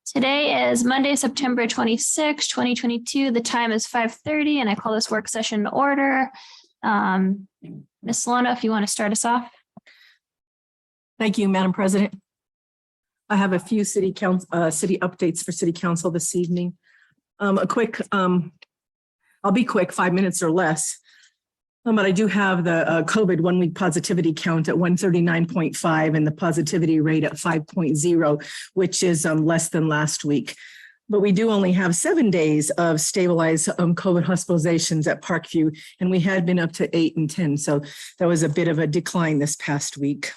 Today is Monday, September 26, 2022. The time is 5:30 and I call this work session to order. Ms. Solano, if you want to start us off. Thank you, Madam President. I have a few city updates for City Council this evening. I'll be quick, 5 minutes or less. But I do have the COVID 1 week positivity count at 139.5 and the positivity rate at 5.0, which is less than last week. But we do only have 7 days of stabilized COVID hospitalizations at Parkview, and we had been up to 8 and 10. So that was a bit of a decline this past week.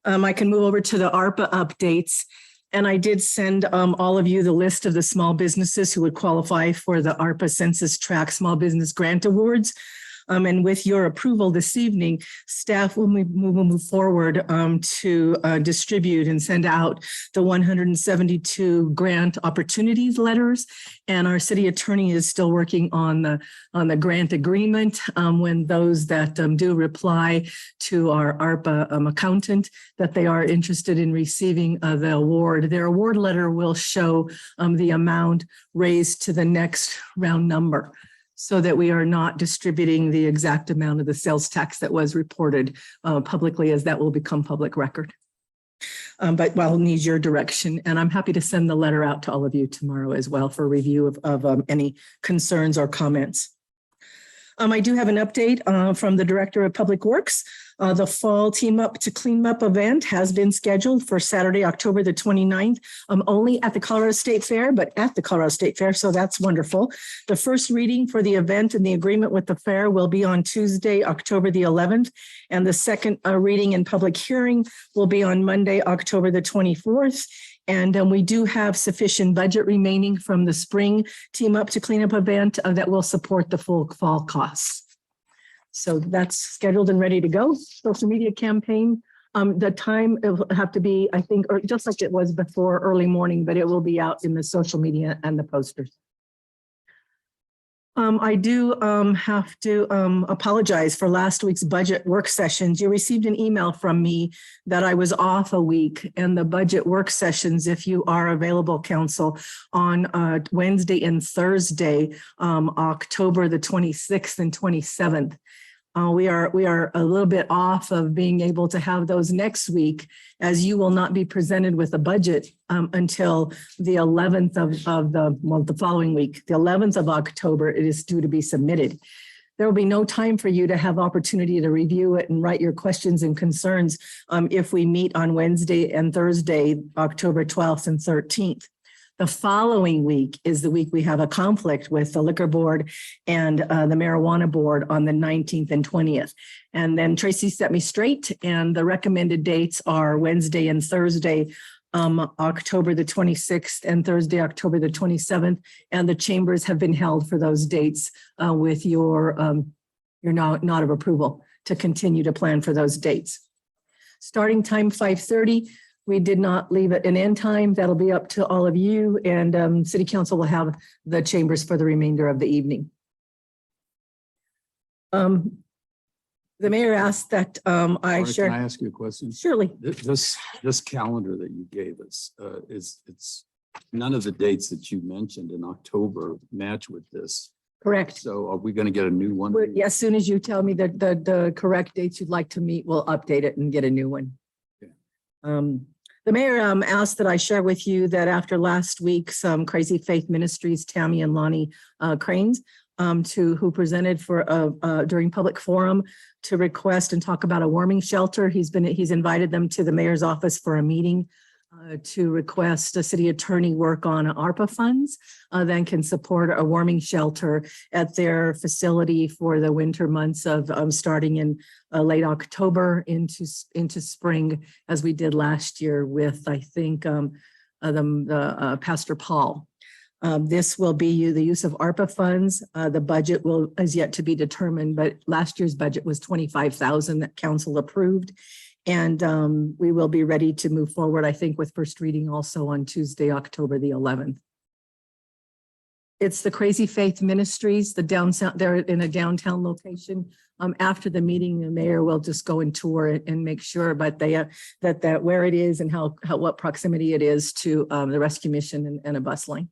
I can move over to the ARPA updates. And I did send all of you the list of the small businesses who would qualify for the ARPA Census Tract Small Business Grant Awards. And with your approval this evening, staff will move forward to distribute and send out the 172 grant opportunities letters. And our city attorney is still working on the grant agreement. When those that do reply to our ARPA accountant that they are interested in receiving the award, their award letter will show the amount raised to the next round number, so that we are not distributing the exact amount of the sales tax that was reported publicly, as that will become public record. But I'll need your direction, and I'm happy to send the letter out to all of you tomorrow as well for review of any concerns or comments. I do have an update from the Director of Public Works. The fall Team Up to Clean Up event has been scheduled for Saturday, October the 29th, only at the Colorado State Fair, but at the Colorado State Fair, so that's wonderful. The first reading for the event and the agreement with the fair will be on Tuesday, October the 11th, and the second reading and public hearing will be on Monday, October the 24th. And we do have sufficient budget remaining from the spring Team Up to Cleanup event that will support the full fall costs. So that's scheduled and ready to go. Social media campaign. The time it will have to be, I think, or just like it was before, early morning, but it will be out in the social media and the posters. I do have to apologize for last week's budget work sessions. You received an email from me that I was off a week, and the budget work sessions, if you are available, council, on Wednesday and Thursday, October the 26th and 27th. We are a little bit off of being able to have those next week, as you will not be presented with a budget until the 11th of the following week. The 11th of October, it is due to be submitted. There will be no time for you to have opportunity to review it and write your questions and concerns if we meet on Wednesday and Thursday, October 12th and 13th. The following week is the week we have a conflict with the liquor board and the marijuana board on the 19th and 20th. And then Tracy set me straight, and the recommended dates are Wednesday and Thursday, October the 26th and Thursday, October the 27th. And the chambers have been held for those dates with your nod of approval to continue to plan for those dates. Starting time 5:30. We did not leave it an end time. That'll be up to all of you, and City Council will have the chambers for the remainder of the evening. The mayor asked that I share. Can I ask you a question? Surely. This calendar that you gave us it's none of the dates that you mentioned in October match with this. Correct. So are we going to get a new one? As soon as you tell me that the correct dates you'd like to meet, we'll update it and get a new one. Okay. The mayor asked that I share with you that after last week's Crazy Faith Ministries, Tammy and Lonnie Cranes, who presented for during public forum to request and talk about a warming shelter. He's invited them to the mayor's office for a meeting to request a city attorney work on ARPA funds, then can support a warming shelter at their facility for the winter months of starting in late October into spring, as we did last year with, I think, Pastor Paul. This will be the use of ARPA funds. The budget is yet to be determined, but last year's budget was $25,000 that council approved. And we will be ready to move forward, I think, with first reading also on Tuesday, October the 11th. It's the Crazy Faith Ministries, the downtown, they're in a downtown location. After the meeting, the mayor will just go and tour it and make sure, but they, that where it is and what proximity it is to the rescue mission and a bus line.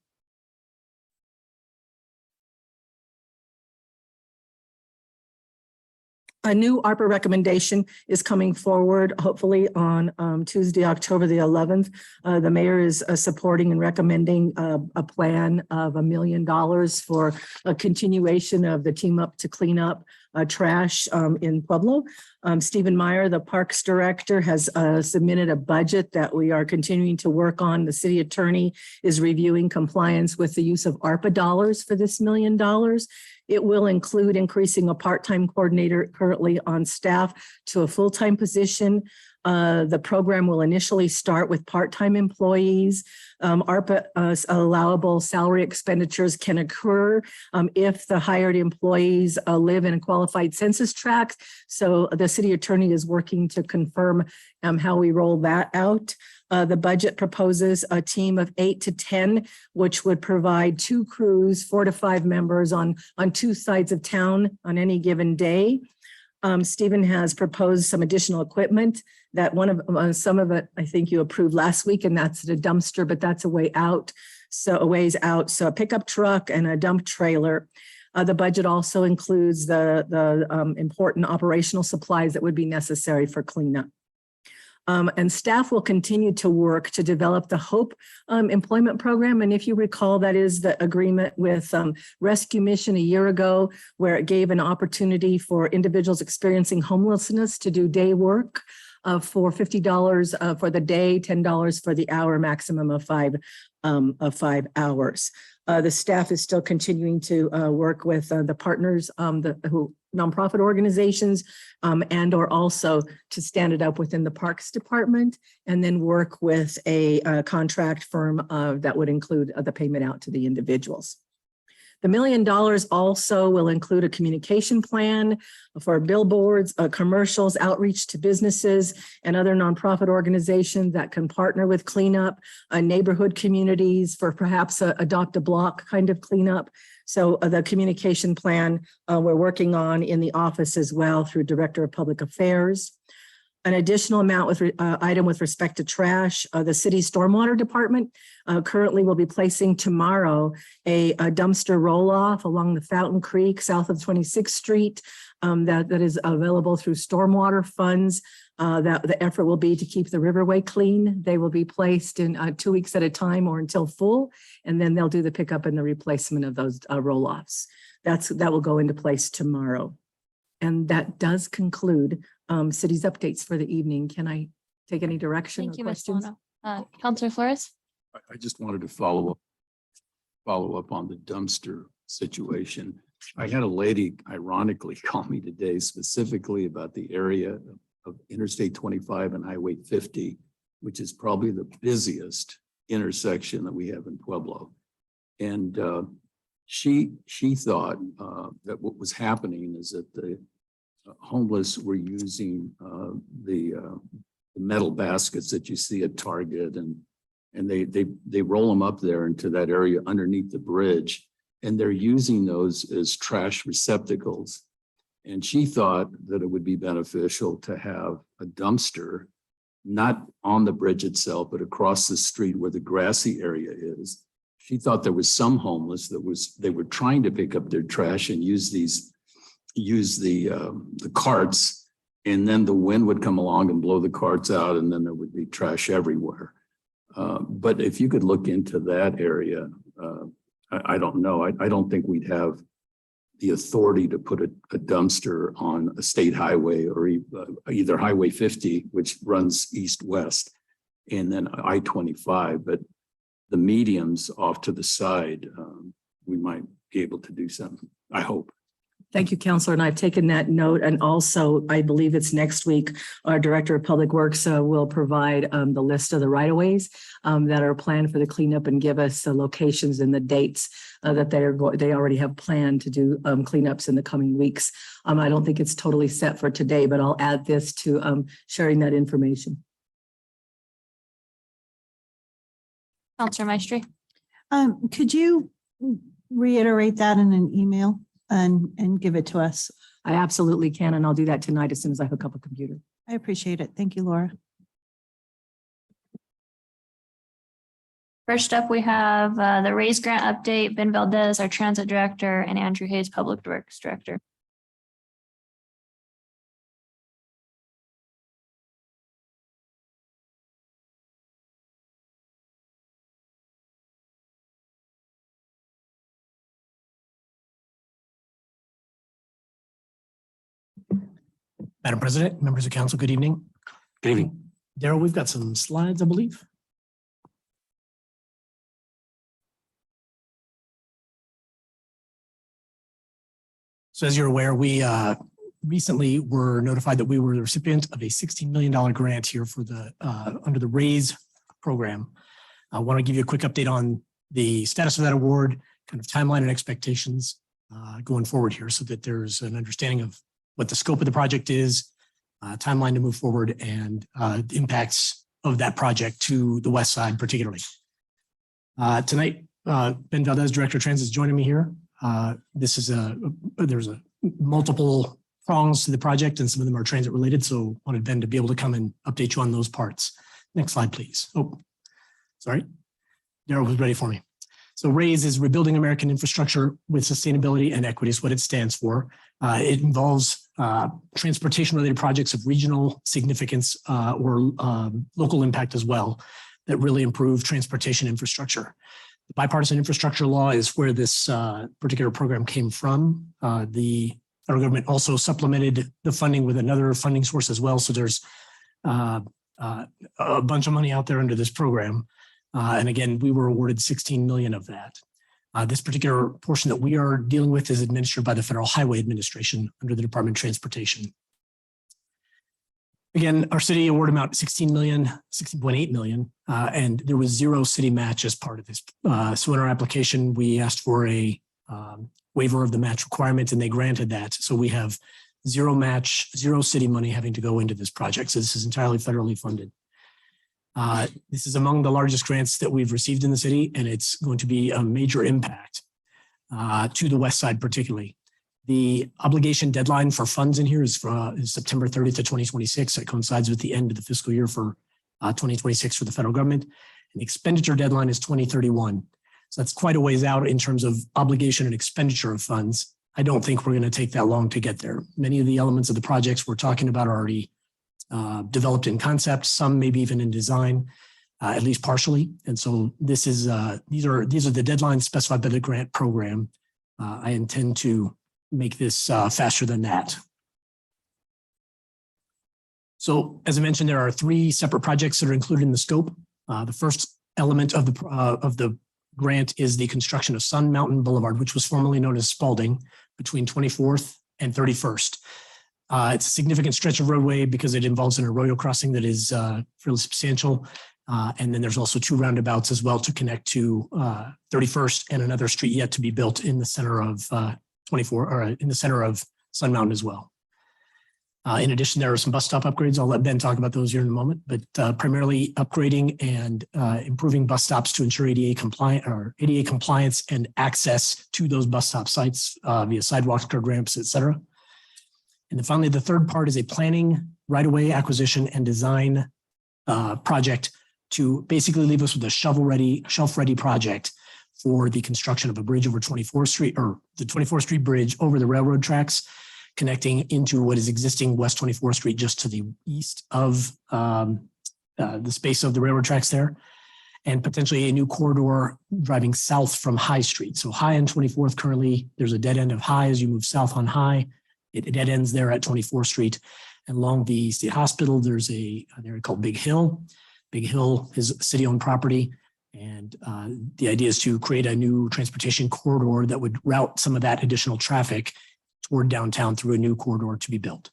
A new ARPA recommendation is coming forward, hopefully on Tuesday, October the 11th. The mayor is supporting and recommending a plan of $1 million for a continuation of the team up to clean up trash in Pueblo. Stephen Meyer, the Parks Director, has submitted a budget that we are continuing to work on. The city attorney is reviewing compliance with the use of ARPA dollars for this $1 million. It will include increasing a part-time coordinator currently on staff to a full-time position. The program will initially start with part-time employees. ARPA allowable salary expenditures can occur if the hired employees live in a qualified census tract. So the city attorney is working to confirm how we roll that out. The budget proposes a team of 8 to 10, which would provide 2 crews, 4 to 5 members on 2 sides of town on any given day. Stephen has proposed some additional equipment that some of it, I think you approved last week, and that's the dumpster, but that's a way out. So a ways out. So a pickup truck and a dump trailer. The budget also includes the important operational supplies that would be necessary for cleanup. And staff will continue to work to develop the HOPE employment program. And if you recall, that is the agreement with Rescue Mission a year ago, where it gave an opportunity for individuals experiencing homelessness to do day work for $50 for the day, $10 for the hour, maximum of 5 hours. The staff is still continuing to work with the partners, nonprofit organizations, and or also to stand it up within the Parks Department, and then work with a contract firm that would include the payment out to the individuals. The $1 million also will include a communication plan for billboards, commercials, outreach to businesses and other nonprofit organizations that can partner with cleanup, neighborhood communities for perhaps a adopt a block kind of cleanup. So the communication plan we're working on in the office as well through Director of Public Affairs. An additional amount with item with respect to trash, the city stormwater department currently will be placing tomorrow a dumpster roll-off along the Fountain Creek south of 26th Street that is available through stormwater funds. That the effort will be to keep the riverway clean. They will be placed in 2 weeks at a time or until full, and then they'll do the pickup and the replacement of those roll-offs. That will go into place tomorrow. And that does conclude city's updates for the evening. Can I take any direction Thank or you, Ms. questions? Solano. Councilor Flores? I just wanted to follow up on the dumpster situation. I had a lady ironically call me today specifically about the area of Interstate 25 and Highway 50, which is probably the busiest intersection that we have in Pueblo. And she thought that what was happening is that the homeless were using the metal baskets that you see at Target, and they roll them up there into that area underneath the bridge, and they're using those as trash receptacles. And she thought that it would be beneficial to have a dumpster, not on the bridge itself, but across the street where the grassy area is. She thought there was some homeless they were trying to pick up their trash and use the carts, and then the wind would come along and blow the carts out, and then there would be trash everywhere. But if you could look into that area, I don't know. I don't think we'd have the authority to put a dumpster on a state highway or either Highway 50, which runs east-west, and then I-25. But the mediums off to the side, we might be able to do something, I hope. Thank you, Councilor. And I've taken that note. And also, I believe it's next week, our Director of Public Works will provide the list of the right-of-ways that are planned for the cleanup and give us the locations and the dates that they already have planned to do cleanups in the coming weeks. I don't think it's totally set for today, but I'll add this to sharing that information. Councilor Maestri? Could you reiterate that in an email and give it to us? I absolutely can, and I'll do that tonight as soon as I hook up a computer. I appreciate it. Thank you, Laura. First up, we have the Raise Grant update, Ben Valdez, our transit director, and Andrew Hayes, Public Works Director. Madam President, members of council, good evening. Good evening. Daryl, we've got some slides, I believe. So as you're aware, we recently were notified that we were the recipient of a $16 million grant here for the under the RAISE program. I want to give you a quick update on the status of that award, kind of timeline and expectations going forward here so that there's an understanding of what the scope of the project is, timeline to move forward, and the impacts of that project to the west side particularly. Tonight, Ben Valdez, Director of Transit, is joining me here. This is there's multiple prongs to the project, and some of them are transit related. So wanted Ben to be able to come and update you on those parts. Next slide, please. Oh, sorry. Daryl was ready for me. So RAISE is Rebuilding American Infrastructure with Sustainability and Equity is what it stands for. It involves transportation related projects of regional significance or local impact as well that really improve transportation infrastructure. The bipartisan infrastructure law is where this particular program came from. The federal government also supplemented the funding with another funding source as well. So there's a bunch of money out there under this program. And again, we were awarded 16 million of that. This particular portion that we are dealing with is administered by the Federal Highway Administration under the Department of Transportation. Again, our city award amount 16.8 million, and there was zero city match as part of this. So in our application, we asked for a waiver of the match requirement, and they granted that. So we have zero match, zero city money having to go into this project. So this is entirely federally funded. This is among the largest grants that we've received in the city, and it's going to be a major impact to the west side particularly. The obligation deadline for funds in here is September 30th of 2026. That coincides with the end of the fiscal year for 2026 for the federal government. And the expenditure deadline is 2031. So that's quite a ways out in terms of obligation and expenditure of funds. I don't think we're going to take that long to get there. Many of the elements of the projects we're talking about are already developed in concept, some maybe even in design, at least partially. And so this is these are the deadlines specified by the grant program. I intend to make this faster than that. So as I mentioned, there are 3 separate projects that are included in the scope. The first element of the grant is the construction of Sun Mountain Boulevard, which was formerly known as Spalding, between 24th and 31st. It's a significant stretch of roadway because it involves an arroyo crossing that is fairly substantial. And then there's also 2 roundabouts as well to connect to 31st and another street yet to be built in the center of 24 or in the center of Sun Mountain as well. In addition, there are some bus stop upgrades. I'll let Ben talk about those here in a moment, but primarily upgrading and improving bus stops to ensure ADA compliance and access to those bus stop sites via sidewalks, curb ramps, et cetera. And then finally, the third part is a planning, right-of-way acquisition and design project to basically leave us with a shelf-ready project for the construction of a bridge over 24th Street or the 24th Street bridge over the railroad tracks, connecting into what is existing West 24th Street just to the east of the space of the railroad tracks there, and potentially a new corridor driving south from High Street. So High and 24th currently, there's a dead end of High as you move south on High. It dead ends there at 24th Street. And along the State Hospital, there's an area called Big Hill. Big Hill is city-owned property. And the idea is to create a new transportation corridor that would route some of that additional traffic toward downtown through a new corridor to be built.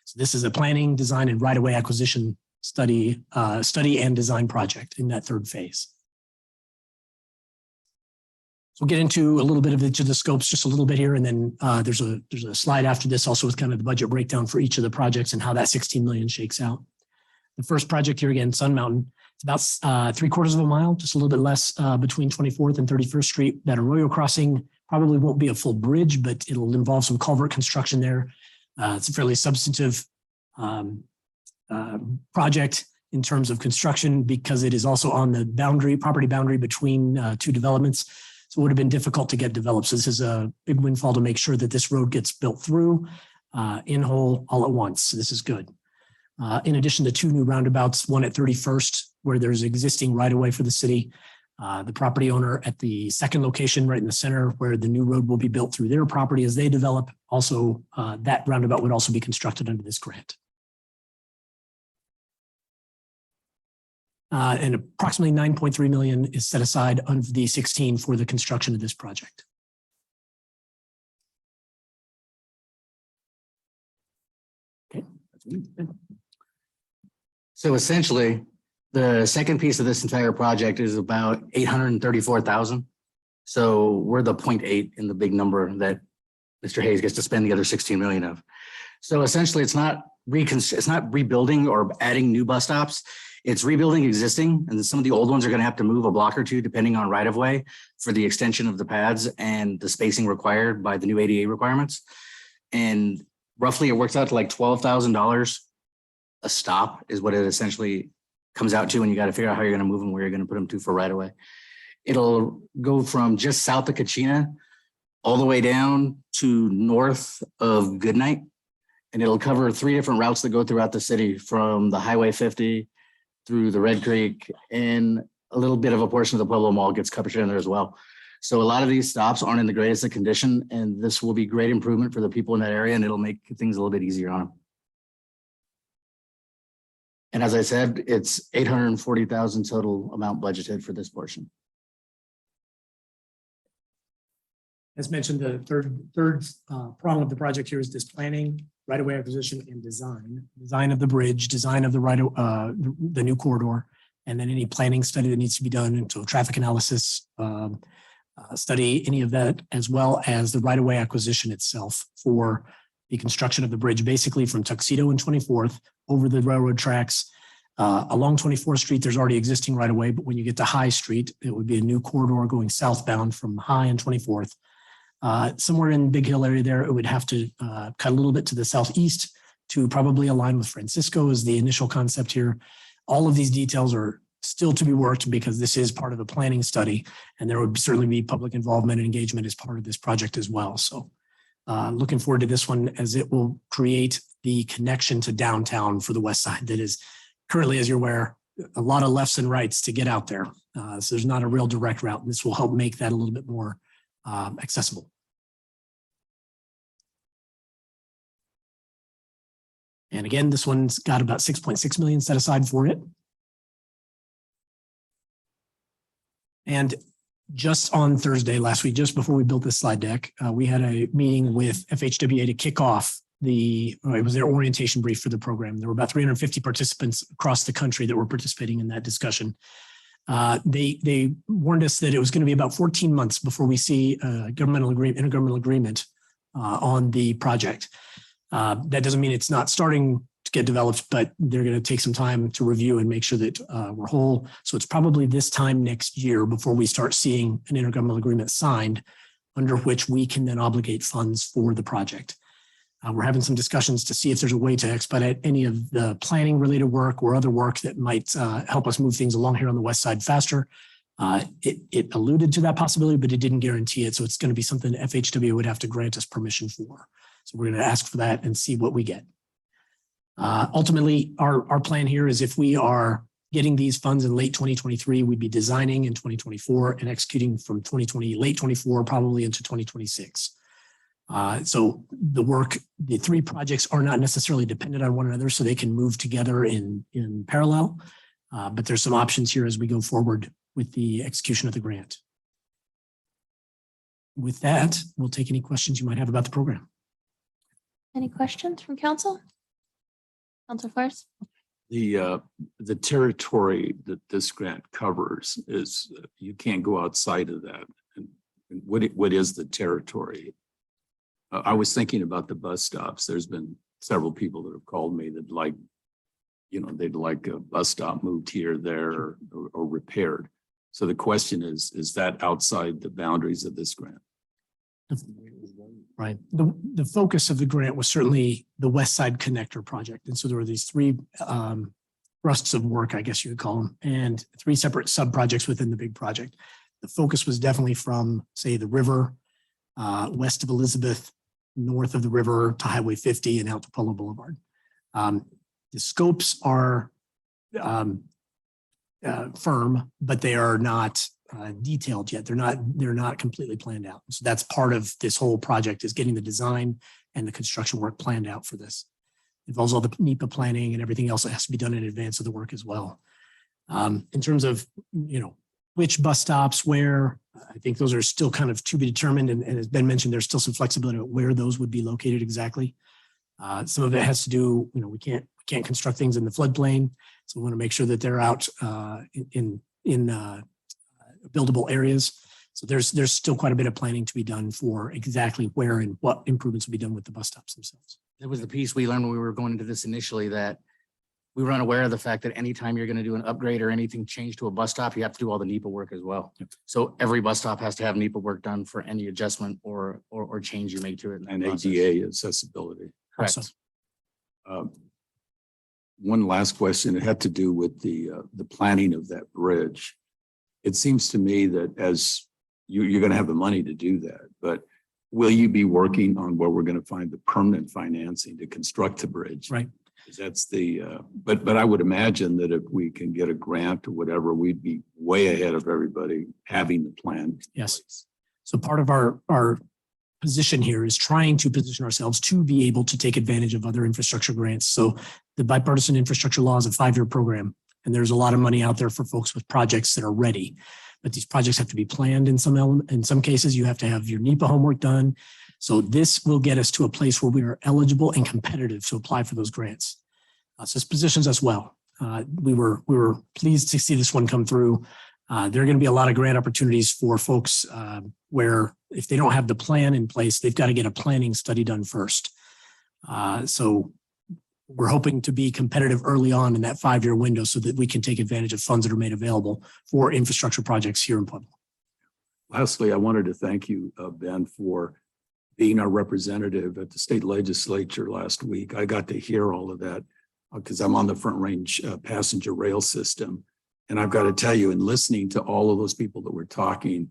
So this is a planning, design, and right-of-way acquisition study and design project in that third phase. So we'll get into a little bit of each of the scopes just a little bit here. And then there's a slide after this also with kind of the budget breakdown for each of the projects and how that 16 million shakes out. The first project here again, Sun Mountain, it's about 3/4 of a mile, just a little bit less between 24th and 31st Street. That arroyo crossing Probably won't be a full bridge, but it'll involve some culvert construction there. It's a fairly substantive project in terms of construction because it is also on the property boundary between two developments. So it would have been difficult to get developed. So this is a big windfall to make sure that this road gets built through in whole all at once. So this is good. In addition to two new roundabouts, one at 31st, where there's existing right of way for the city. The property owner at the second location right in the center where the new road will be built through their property as they develop. Also, that roundabout would also be constructed under this grant. And approximately 9.3 million is set aside under the 16 for the construction of this project. Okay. So essentially, the second piece of this entire project is about 834,000. So we're the 0.8 in the big number that Mr. Hayes gets to spend the other 16 million of. So essentially, it's not rebuilding or adding new bus stops. It's rebuilding existing, and some of the old ones are going to have to move a block or two depending on right of way for the extension of the pads and the spacing required by the new ADA requirements. And roughly, it works out to like $12,000 a stop is what it essentially comes out to, and you got to figure out how you're going to move them, where you're going to put them to for right away. It'll go from just south of Kachina all the way down to north of Goodnight, and it'll cover 3 different routes that go throughout the city from the Highway 50 through the Red Creek, and a little bit of a portion of the Pueblo Mall gets covered in there as well. So a lot of these stops aren't in the greatest of condition, and this will be great improvement for the people in that area, and it'll make things a little bit easier on them. And as I said, it's 840,000 total amount budgeted for this portion. As mentioned, the third prong of the project here is this planning, right-of-way acquisition, and design of the bridge, design of the new corridor, and then any planning study that needs to be done into traffic analysis, study, any of that, as well as the right-of-way acquisition itself for the construction of the bridge, basically from Tuxedo and 24th over the railroad tracks. Along 24th Street, there's already existing right-of-way, but when you get to High Street, it would be a new corridor going southbound from High and 24th. Somewhere in Big Hill area there, it would have to cut a little bit to the southeast to probably align with Francisco is the initial concept here. All of these details are still to be worked because this is part of the planning study, and there would certainly be public involvement and engagement as part of this project as well. So looking forward to this one as it will create the connection to downtown for the west side that is currently, as you're aware, a lot of lefts and rights to get out there. So there's not a real direct route, and this will help make that a little bit more accessible. And again, this one's got about 6.6 million set aside for it. And just on Thursday last week, just before we built this slide deck, we had a meeting with FHWA to kick off it was their orientation brief for the program. There were about 350 participants across the country that were participating in that discussion. They warned us that it was going to be about 14 months before we see a intergovernmental agreement on the project. That doesn't mean it's not starting to get developed, but they're going to take some time to review and make sure that we're whole. So it's probably this time next year before we start seeing an intergovernmental agreement signed under which we can then obligate funds for the project. We're having some discussions to see if there's a way to expedite any of the planning related work or other work that might help us move things along here on the west side faster. It alluded to that possibility, but it didn't guarantee it. So it's going to be something that FHWA would have to grant us permission for. So we're going to ask for that and see what we get. Ultimately, our plan here is if we are getting these funds in late 2023, we'd be designing in 2024 and executing from late 24, probably into 2026. So the 3 projects are not necessarily dependent on one another, so they can move together in parallel. But there's some options here as we go forward with the execution of the grant. With that, we'll take any questions you might have about the program. Any questions from council? Councilor Forrest? The territory that this grant covers is, you can't go outside of that. And what is the territory? I was thinking about the bus stops. There's been several people that have called me that they'd like a bus stop moved here, there, or repaired. So the question is that outside the boundaries of this grant? Right. The focus of the grant was certainly the West Side Connector project. And so there were these three thrusts of work, I guess you would call them, and three separate sub-projects within the big project. The focus was definitely from, say, the river, west of Elizabeth, north of the river to Highway 50 and out to Polo Boulevard. The scopes are firm, but they are not detailed yet. They're not completely planned out. So that's part of this whole project, is getting the design and the construction work planned out for this. It involves all the NEPA planning and everything else that has to be done in advance of the work as well. In terms of, which bus stops, where, I think those are still kind of to be determined. And as Ben mentioned, there's still some flexibility about where those would be located exactly. Some of it has to do, we can't construct things in the floodplain. So we want to make sure that they're out in buildable areas. So there's still quite a bit of planning to be done for exactly where and what improvements will be done with the bus stops themselves. That was the piece we learned when we were going into this initially, that we were unaware of the fact that anytime you're going to do an upgrade or anything change to a bus stop, you have to do all the NEPA work as well. Yep. So every bus stop has to have NEPA work done for any adjustment or change you make to it. in And that process. ADA accessibility. Correct. Also, One last question. It had to do with the planning of that bridge. It seems to me that as you're going to have the money to do that, but will you be working on where we're going to find the permanent financing to construct the bridge? right. 'Cause that's but I would imagine that if we can get a grant or whatever, we'd be way ahead of everybody having the plan. in Yes. place. So part of our position here is trying to position ourselves to be able to take advantage of other infrastructure grants. So the bipartisan infrastructure law is a 5-year program, and there's a lot of money out there for folks with projects that are ready. But these projects have to be planned in some cases. You have to have your NEPA homework done. So this will get us to a place where we are eligible and competitive to apply for those grants. So this positions us well. We were pleased to see this one come through. There are going to be a lot of grant opportunities for folks where if they don't have the plan in place, they've got to get a planning study done first. So we're hoping to be competitive early on in that 5-year window so that we can take advantage of funds that are made available for infrastructure projects here in Pueblo. Lastly, I wanted to thank you, Ben, for being our representative at the state legislature last week. I got to hear all of that because I'm on the Front Range passenger rail system. And I've got to tell you, in listening to all of those people that were talking,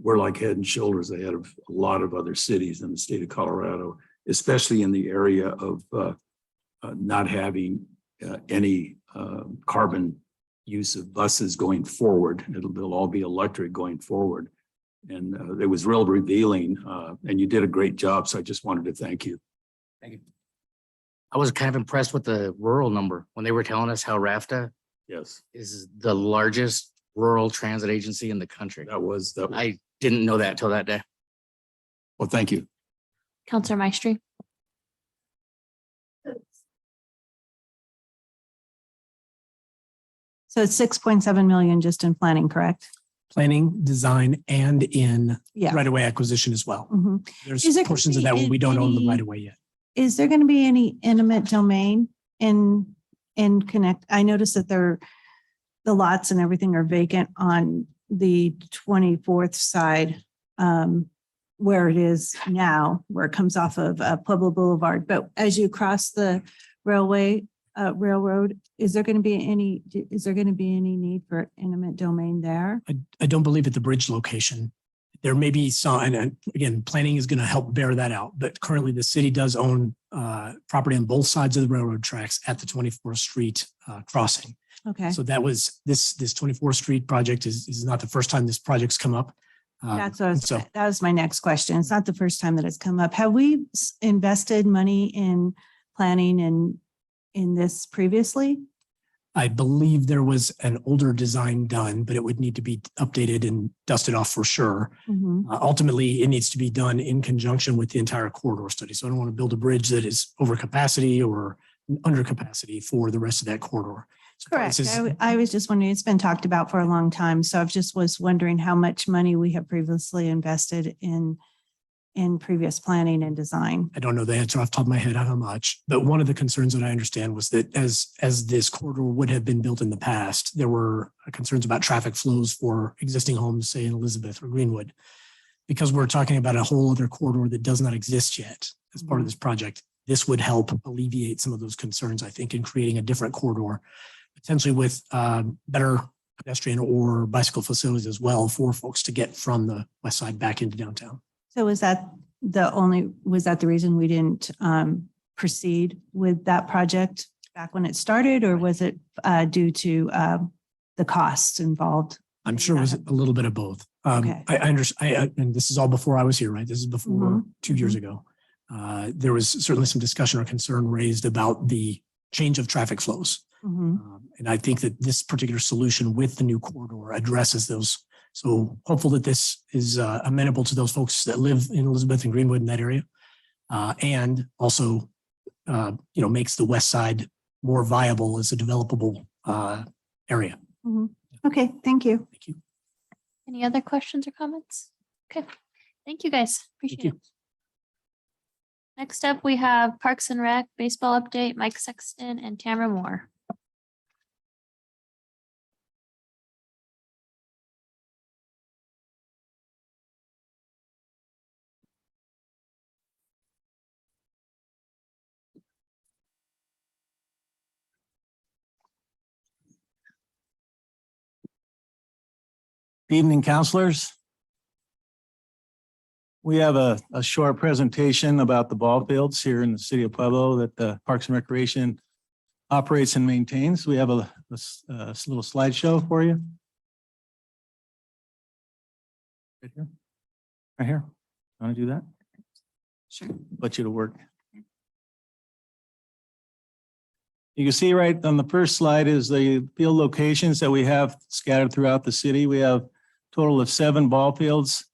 we're like head and shoulders ahead of a lot of other cities in the state of Colorado, especially in the area of not having any carbon use of buses going forward. They'll all be electric going forward. And it was real revealing, and you did a great job. So I just wanted to thank you. Thank you. I was kind of impressed with the rural number when they were telling us how RAFTA Yes, is the largest rural transit agency in the country. that was. I didn't know that till that day. Well, thank you. Counselor Maestri. So it's 6.7 million just in planning, correct? Planning, design, and in Yeah. right-of-way acquisition as well. Mhm. There's Is there gonna portions of be that where we don't own the any- right-of-way yet. Is there going to be any intimate domain in Connect? I noticed that the lots and everything are vacant on the 24th side, where it is now, where it comes off of Pueblo Boulevard. But as you cross the railroad, is there going to be any need for intimate domain there? I don't believe at the bridge location. There may be some, and again, planning is going to help bear that out. But currently the city does own property on both sides of the railroad tracks at the 24th Street crossing. Okay, So that was this 24th Street project is not the first time this project's come up. that was my next question. It's not the first time that it's come up. Have we invested money in planning in this previously? I believe there was an older design done, but it would need to be updated and dusted off for sure. Mhm. Ultimately, it needs to be done in conjunction with the entire corridor study. So I don't want to build a bridge that is over capacity or under capacity for the rest of that corridor. So Correct. this is- I was just wondering, it's been talked about for a long time, so I just was wondering how much money we have previously invested in previous planning and design. I don't know the answer off the top of my head on how much, but one of the concerns that I understand was that as this corridor would have been built in the past, there were concerns about traffic flows for existing homes, say in Elizabeth or Greenwood. because we're talking about a whole other corridor that does not exist yet as part of this project, this would help alleviate some of those concerns, I think, in creating a different corridor, potentially with better pedestrian or bicycle facilities as well for folks to get from the west side back into downtown. So was that the reason we didn't proceed with that project back when it started, or was it due to the costs involved? I'm sure it was a little bit of both. Okay. I understand, and this is all before I was here, right? This is before 2 years ago. There was certainly some discussion or concern raised about the change of traffic flows. And I think that this particular solution with the new corridor addresses those. So hopeful that this is amenable to those folks that live in Elizabeth and Greenwood in that area. And also, makes the west side more viable as a developable area. Okay, thank you. Thank you. Any other questions or comments? Okay, thank you guys. Appreciate you. it. Next up, we have Parks and Rec baseball update, Mike Sexton and Tamara Moore. Evening, counselors. We have a short presentation about the ball fields here in the city of Pueblo that the Parks and Recreation operates and maintains. We have a little slideshow for you. Right here. Right here. Want to do that? Sure. Put you to work. You can see right on the first slide is the field locations that we have scattered throughout the city. We have a total of 7 ball fields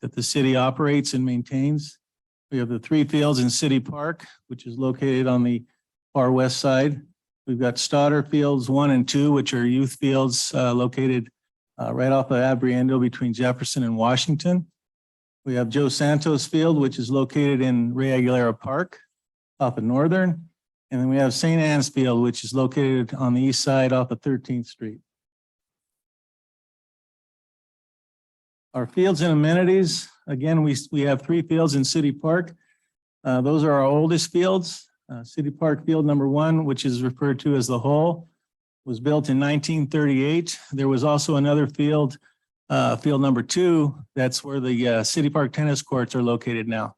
that the city operates and maintains. We have the 3 fields in City Park, which is located on the far west side. We've got Stoddard Fields 1 and 2, which are youth fields located right off of Abriendo between Jefferson and Washington. We have Joe Santos Field, which is located in Ray Aguilera Park off of Northern. And then we have St. Anne's Field, which is located on the east side off of 13th Street. Our fields and amenities, again, we have 3 fields in City Park. Those are our oldest fields. City Park Field number 1, which is referred to as the Hole, was built in 1938. There was also another field, field number 2, that's where the City Park tennis courts are located now.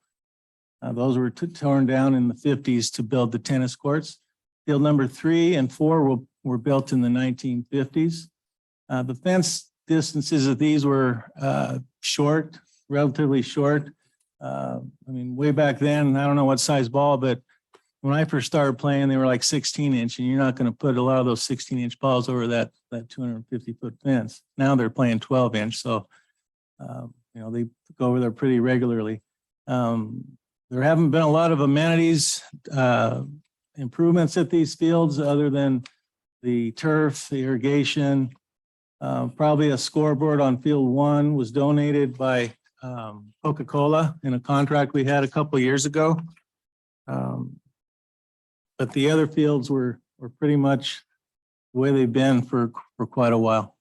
Those were torn down in the 50s to build the tennis courts. Field number 3 and 4 were built in the 1950s. The fence distances of these were short, relatively short. Way back then, I don't know what size ball, but when I first started playing, they were like 16-inch, and you're not going to put a lot of those 16-inch balls over that 250-foot fence. Now they're playing 12-inch, so they go over there pretty regularly. There haven't been a lot of amenities, improvements at these fields other than the turf, the irrigation. Probably a scoreboard on field 1 was donated by Coca-Cola in a contract we had a couple of years ago. But the other fields were pretty much the way they've been for quite a while.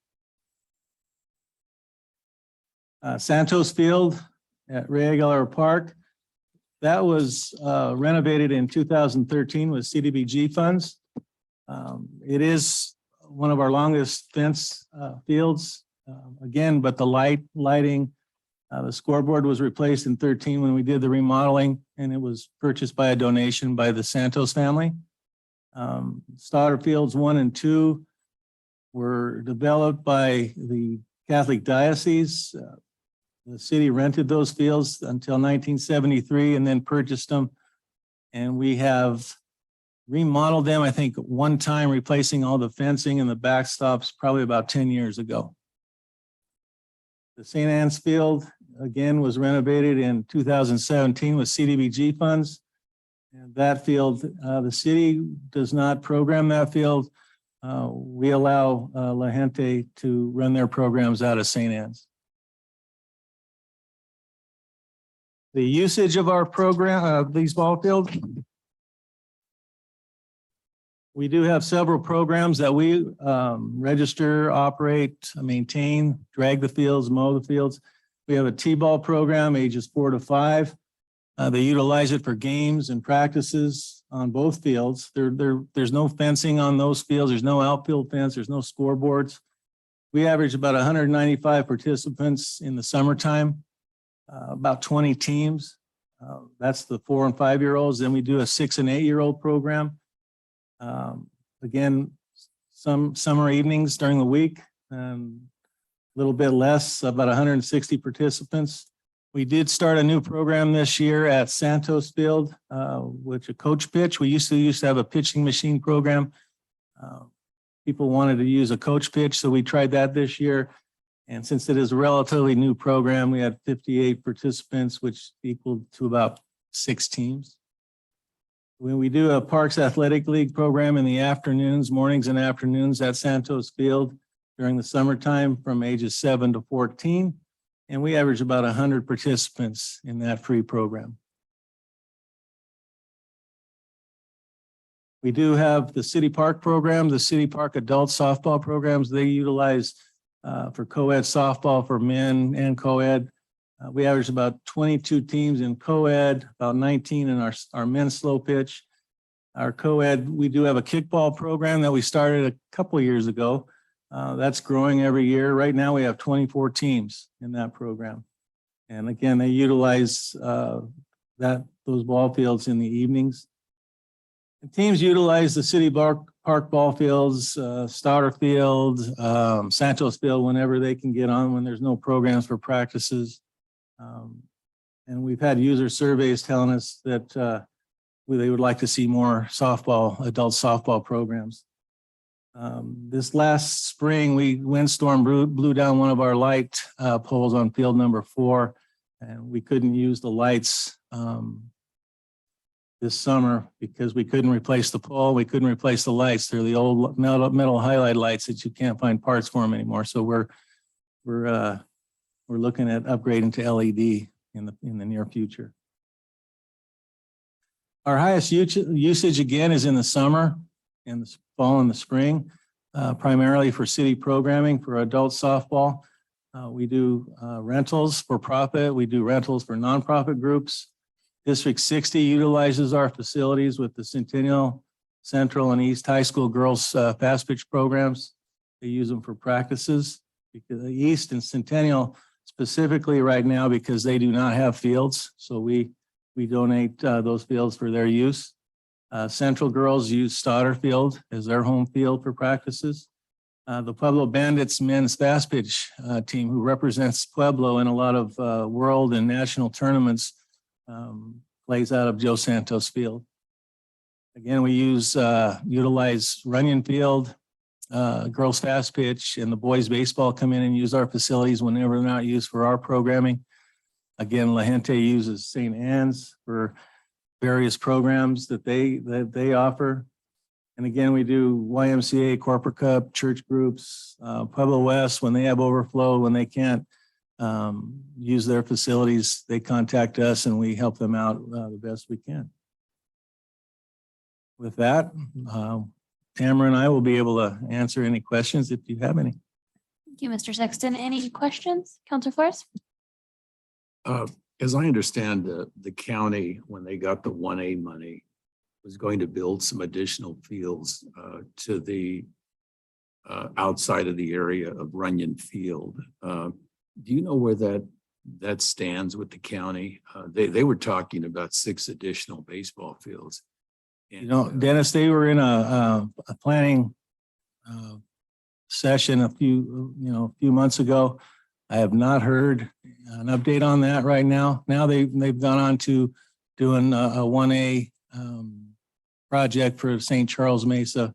Santos Field at Ray Aguilera Park. That was renovated in 2013 with CDBG funds. It is one of our longest fence fields. Again, but the lighting, the scoreboard was replaced in 13 when we did the remodeling, and it was purchased by a donation by the Santos family. Stoddard Fields 1 and 2 were developed by the Catholic Diocese. The city rented those fields until 1973 and then purchased them. And we have remodeled them, I think, one time, replacing all the fencing and the backstops probably about 10 years ago. The St. Anne's Field, again, was renovated in 2017 with CDBG funds. And that field, the city does not program that field. We allow La Gente to run their programs out of St. Anne's. The usage of our program, these ball fields. We do have several programs that we register, operate, maintain, drag the fields, mow the fields. We have a T-ball program, ages 4 to 5. They utilize it for games and practices on both fields. There's no fencing on those fields. There's no outfield fence. There's no scoreboards. We average about 195 participants in the summertime, about 20 teams. That's the 4 and 5-year-olds. Then we do a 6 and 8-year-old program. Again, some summer evenings during the week, a little bit less, about 160 participants. We did start a new program this year at Santos Field, which a coach pitch. We used to have a pitching machine program. People wanted to use a coach pitch, so we tried that this year. And since it is a relatively new program, we had 58 participants, which equaled to about 6 teams. When we do a Parks Athletic League program in the afternoons, mornings and afternoons at Santos Field during the summertime from ages 7 to 14. And we average about 100 participants in that free program. We do have the City Park program, the City Park adult softball programs. They utilize for co-ed softball for men and co-ed. We average about 22 teams in co-ed, about 19 in our men's slow pitch. Our co-ed, we do have a kickball program that we started a couple of years ago. That's growing every year. Right now we have 24 teams in that program. And again, they utilize those ball fields in the evenings. And teams utilize the City Park ball fields, Starter Field, Santos Field, whenever they can get on, when there's no programs for practices. And we've had user surveys telling us that they would like to see more adult softball programs. This last spring, windstorm blew down one of our light poles on field number 4, and we couldn't use the lights this summer because we couldn't replace the pole. We couldn't replace the lights. They're the old metal halide lights that you can't find parts for them anymore. So we're looking at upgrading to LED in the near future. Our highest usage again is in the summer, in the fall and the spring, primarily for city programming for adult softball. We do rentals for profit. We do rentals for nonprofit groups. District 60 utilizes our facilities with the Centennial, Central, and East High School girls fast pitch programs. They use them for practices because the East and Centennial specifically right now because they do not have fields. So we donate those fields for their use. Central girls use Stoddard Field as their home field for practices. The Pueblo Bandits men's fast pitch team, who represents Pueblo in a lot of world and national tournaments, plays out of Joe Santos Field. Again, we utilize Runyon Field, girls fast pitch, and the boys baseball come in and use our facilities whenever they're not used for our programming. Again, La Gente uses St. Anne's for various programs that they offer. And again, we do YMCA, Corporate Cup, church groups, Pueblo West, when they have overflow, when they can't use their facilities, they contact us and we help them out the best we can. With that, Tamara and I will be able to answer any questions if you have any. Thank you, Mr. Sexton. Any questions, Counselor Forrest? As I understand, the county, when they got the 1A money, was going to build some additional fields to the outside of the area of Runyon Field. Do you know where that stands with the county? They were talking about 6 additional baseball fields. And, You know, Dennis, they were in a planning session a few months ago. I have not heard an update on that right now. Now they've gone on to doing a 1A project for St. Charles Mesa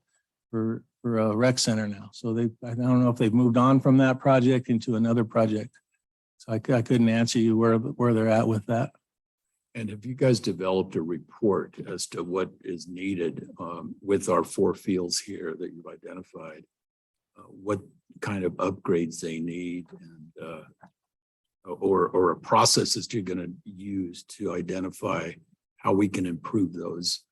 for a rec center now. So I don't know if they've moved on from that project into another project. So I couldn't answer you where they're at with that. And have you guys developed a report as to what is needed with our 4 fields here that you've identified? What kind of upgrades they need and or a process that you're going to use to identify how we can improve those?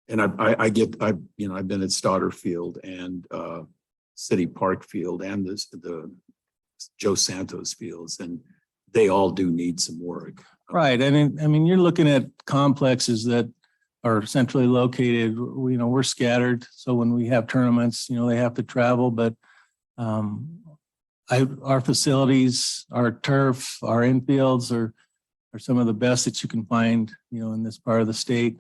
And I've been at Stoddard Field and City Park Field and the Joe Santos fields, and they all do need some work. Right. I mean, you're looking at complexes that are centrally located. We're scattered. So when we have tournaments, they have to travel, but our facilities, our turf, our infields are some of the best that you can find, in this part of the state.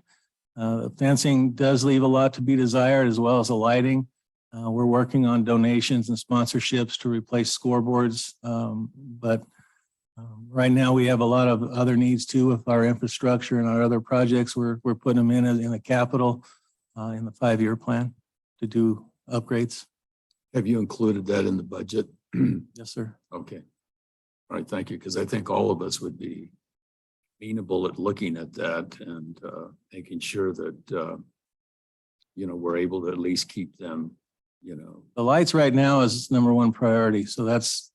Fencing does leave a lot to be desired, as well as the lighting. We're working on donations and sponsorships to replace scoreboards. But right now we have a lot of other needs too with our infrastructure and our other projects. We're putting them in the capital in the 5-year plan to do upgrades. Have you included that in the budget? Yes, sir. Okay. All right, thank you, because I think all of us would be amenable at looking at that and making sure that, we're able to at least keep them, The lights right now is number one priority. So that's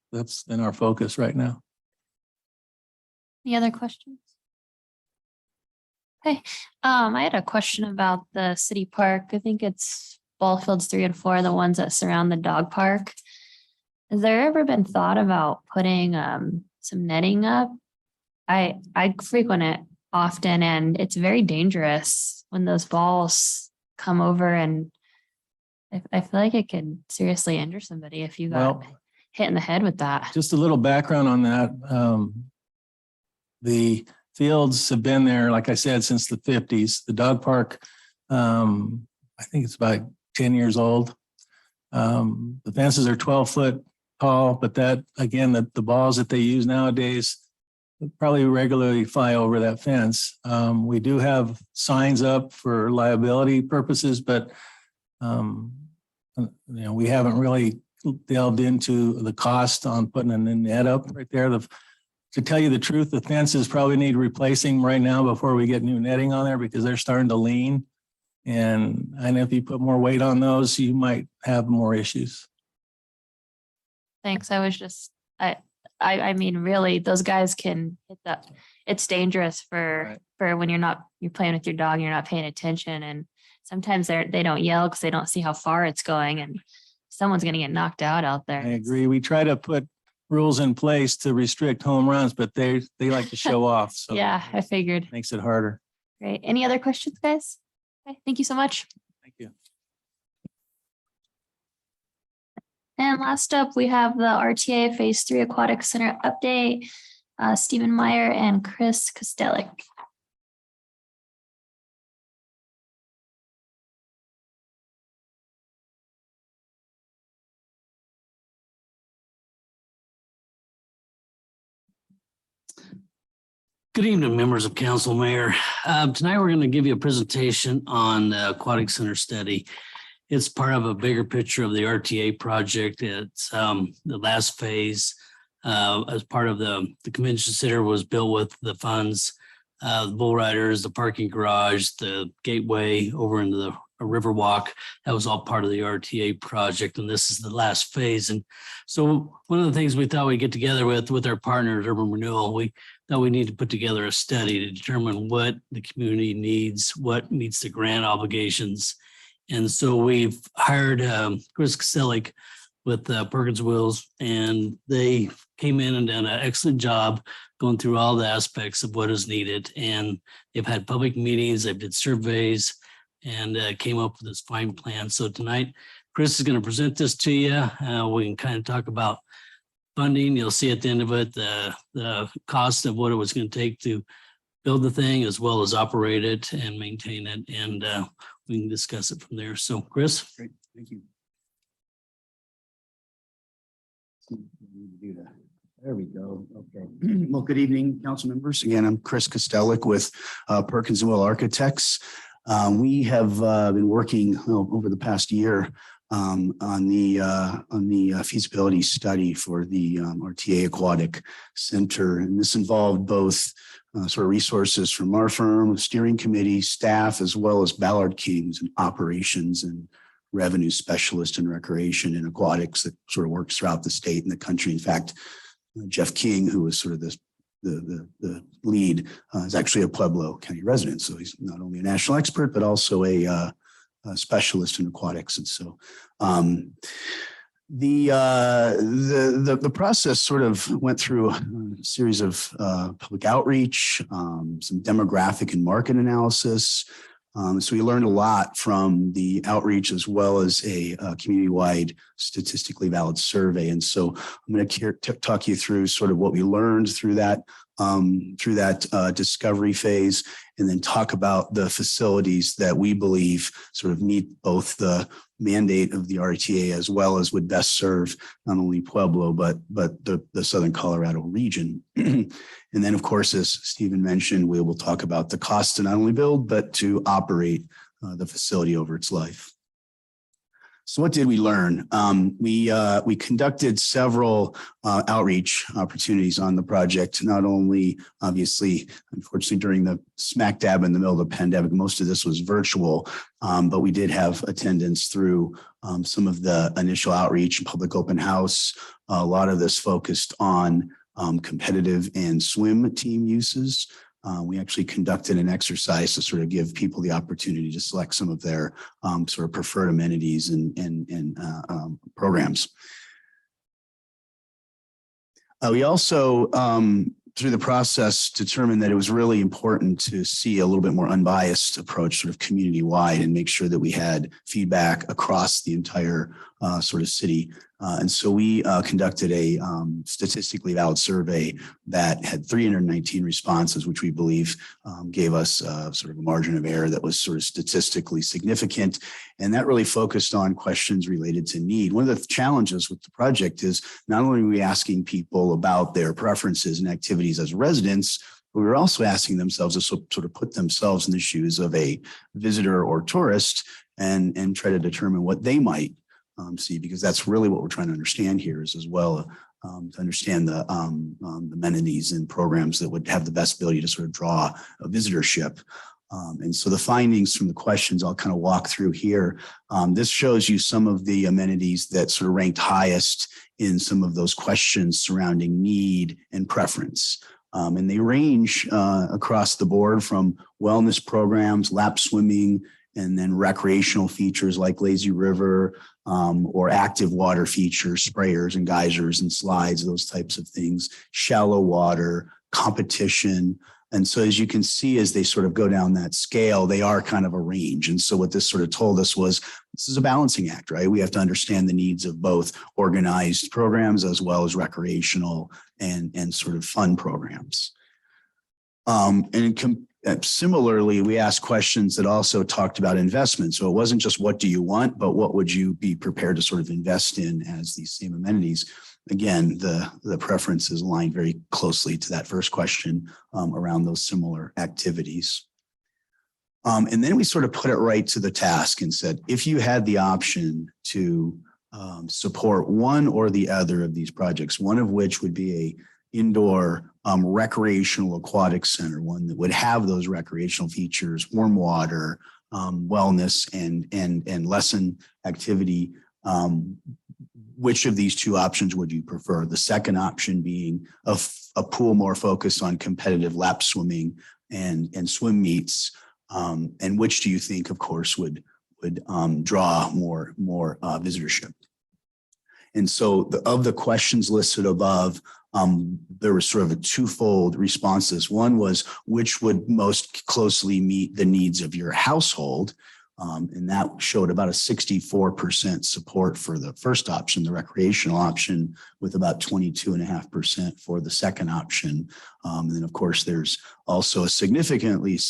in our focus right now. Any other questions? Okay, I had a question about the city park. I think it's ball fields 3 and 4, the ones that surround the dog park. Has there ever been thought about putting some netting up? I frequent it often, and it's very dangerous when those balls come over, and I feel like it could seriously injure somebody if you got Well, hit in the head with that. just a little background on that. The fields have been there, like I said, since the 50s. The dog park, I think it's about 10 years old. The fences are 12 foot tall, but that, again, the balls that they use nowadays probably regularly fly over that fence. We do have signs up for liability purposes, but we haven't really delved into the cost on putting a net up right there. To tell you the truth, the fences probably need replacing right now before we get new netting on there because they're starting to lean. And I know if you put more weight on those, you might have more issues. Thanks. I was just, I mean, really, those guys can hit that. It's dangerous for when you're playing with your dog and you're not paying attention. And sometimes they don't yell because they don't see how far it's going, and someone's going to get knocked out there. I agree. We try to put rules in place to restrict home runs, but they like to show off. So Yeah, I figured. makes it harder. Great. Any other questions, guys? Okay, thank you so much. Thank you. And last up, we have the RTA Phase 3 Aquatic Center update. Stephen Meyer and Chris Kostelik. Good evening, members of council, mayor. Tonight, we're going to give you a presentation on the Aquatic Center study. It's part of a bigger picture of the RTA project. It's the last phase as part of the convention center was built with the funds, the bull riders, the parking garage, the gateway over into the Riverwalk. That was all part of the RTA project, and this is the last phase. And so one of the things we thought we'd get together with our partners, Urban Renewal, we thought we need to put together a study to determine what the community needs, what meets the grant obligations. And so we've hired Chris Kostelik with Perkins Wills, and they came in and done an excellent job going through all the aspects of what is needed. And they've had public meetings, they've did surveys, and came up with this fine plan. So tonight, Chris is going to present this to you. We can kind of talk about funding. You'll see at the end of it, the cost of what it was going to take to build the thing, as well as operate it and maintain it. And we can discuss it from there. So Chris. Great, thank you. There we go. Okay. Well, good evening, council members. Again, I'm Chris Kostelik with Perkins Will Architects. We have been working over the past year on the feasibility study for the RTA Aquatic Center, and this involved both sort of resources from our firm, steering committee, staff, as well as Ballard Kings and operations and revenue specialist in recreation and aquatics that sort of works throughout the state and the country. In fact, Jeff King, who was sort of the lead, is actually a Pueblo County resident. So he's not only a national expert, but also a specialist in aquatics. And so The process sort of went through a series of public outreach, some demographic and market analysis. So we learned a lot from the outreach as well as a community-wide statistically valid survey. And so I'm going to talk you through sort of what we learned through that discovery phase, and then talk about the facilities that we believe sort of meet both the mandate of the RTA as well as would best serve not only Pueblo, but the Southern Colorado region. And then, of course, as Stephen mentioned, we will talk about the cost to not only build, but to operate the facility over its life. So what did we learn? We conducted several outreach opportunities on the project, not only obviously, unfortunately, during the smack dab in the middle of the pandemic, most of this was virtual, but we did have attendance through some of the initial outreach and public open house. A lot of this focused on competitive and swim team uses. We actually conducted an exercise to sort of give people the opportunity to select some of their sort of preferred amenities and programs. We also, through the process, determined that it was really important to see a little bit more unbiased approach, sort of community-wide, and make sure that we had feedback across the entire sort of city. And so we conducted a statistically valid survey that had 319 responses, which we believe gave us sort of a margin of error that was sort of statistically significant. And that really focused on questions related to need. One of the challenges with the project is not only are we asking people about their preferences and activities as residents, but we were also asking themselves to sort of put themselves in the shoes of a visitor or tourist and try to determine what they might see, because that's really what we're trying to understand here is as well to understand the amenities and programs that would have the best ability to sort of draw a visitorship. And so the findings from the questions I'll kind of walk through here. This shows you some of the amenities that sort of ranked highest in some of those questions surrounding need and preference. And they range across the board from wellness programs, lap swimming, and then recreational features like lazy river or active water features, sprayers and geysers and slides, those types of things, shallow water, competition. And so as you can see, as they sort of go down that scale, they are kind of a range. And so what this sort of told us was this is a balancing act, right? We have to understand the needs of both organized programs as well as recreational and sort of fun programs. Similarly, we asked questions that also talked about investment. So it wasn't just what do you want, but what would you be prepared to sort of invest in as these same amenities? Again, the preferences align very closely to that first question around those similar activities. And then we sort of put it right to the task and said, if you had the option to support one or the other of these projects, one of which would be a indoor recreational aquatic center, one that would have those recreational features, warm water, wellness, and lesson activity. Which of these two options would you prefer? The second option being a pool more focused on competitive lap swimming and swim meets. And which do you think, of course, would draw more visitorship? And so of the questions listed above, there was sort of a twofold responses. One was which would most closely meet the needs of your household. And that showed about a 64% support for the first option, the recreational option, with about 22.5% for the second option. And then, of course, there's also a significantly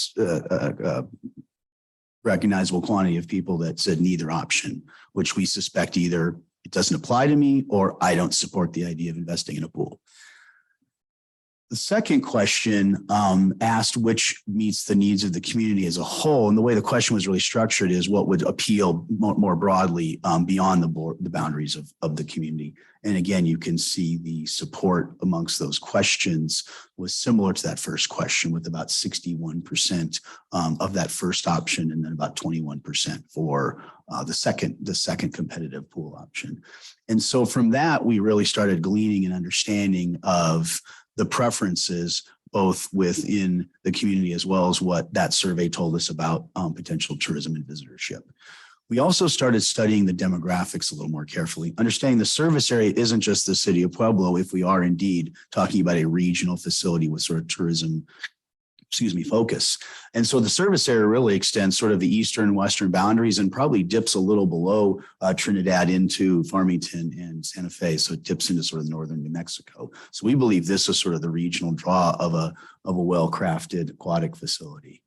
recognizable quantity of people that said neither option, which we suspect either it doesn't apply to me or I don't support the idea of investing in a pool. The second question asked which meets the needs of the community as a whole. And the way the question was really structured is what would appeal more broadly beyond the boundaries of the community. And again, you can see the support amongst those questions was similar to that first question, with about 61% of that first option and then about 21% for the second competitive pool option. And so from that, we really started gleaning an understanding of the preferences both within the community as well as what that survey told us about potential tourism and visitorship. We also started studying the demographics a little more carefully, understanding the service area isn't just the city of Pueblo if we are indeed talking about a regional facility with sort of tourism, focus. And so the service area really extends sort of the eastern and western boundaries and probably dips a little below Trinidad into Farmington and Santa Fe. So it dips into sort of northern New Mexico. So we believe this is sort of the regional draw of a well-crafted aquatic facility.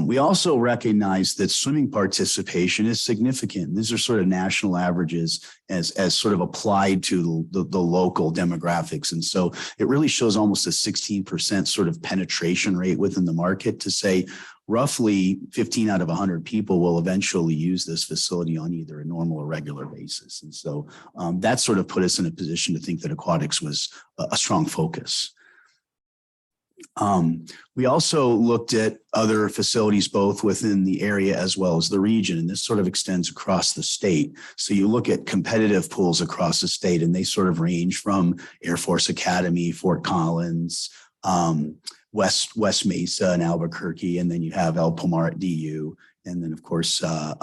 We also recognize that swimming participation is significant. These are sort of national averages as sort of applied to the local demographics. And so it really shows almost a 16% sort of penetration rate within the market to say roughly 15 out of 100 people will eventually use this facility on either a normal or regular basis. And so that sort of put us in a position to think that aquatics was a strong focus. We also looked at other facilities, both within the area as well as the region, and this sort of extends across the state. So you look at competitive pools across the state, and they sort of range from Air Force Academy, Fort Collins, West Mesa and Albuquerque, and then you have El Pomar at DU, and then of course the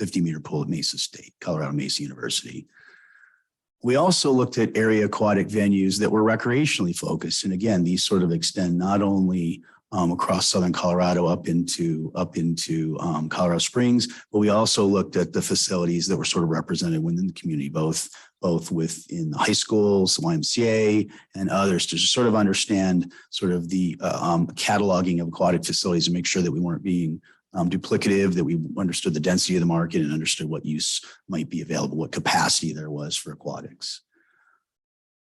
50-meter pool at Mesa State, Colorado Mesa University. We also looked at area aquatic venues that were recreationally focused. And again, these sort of extend not only across southern Colorado up into Colorado Springs, but we also looked at the facilities that were sort of represented within the community, both within the high schools, the YMCA, and others, to just sort of understand sort of the cataloging of aquatic facilities and make sure that we weren't being duplicative, that we understood the density of the market and understood what use might be available, what capacity there was for aquatics.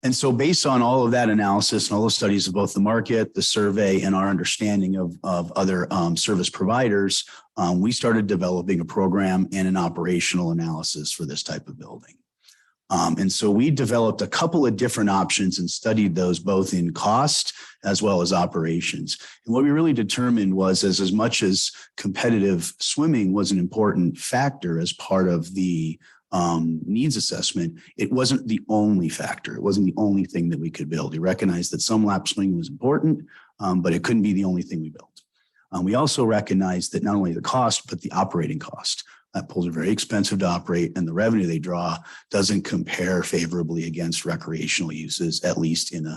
And so based on all of that analysis and all the studies of both the market, the survey, and our understanding of other service providers, we started developing a program and an operational analysis for this type of building. And so we developed a couple of different options and studied those both in cost as well as operations. And what we really determined was as much as competitive swimming was an important factor as part of the needs assessment, it wasn't the only factor. It wasn't the only thing that we could build. We recognized that some lap swimming was important, but it couldn't be the only thing we built. We also recognized that not only the cost, but the operating cost. Pools are very expensive to operate, and the revenue they draw doesn't compare favorably against recreational uses, at least in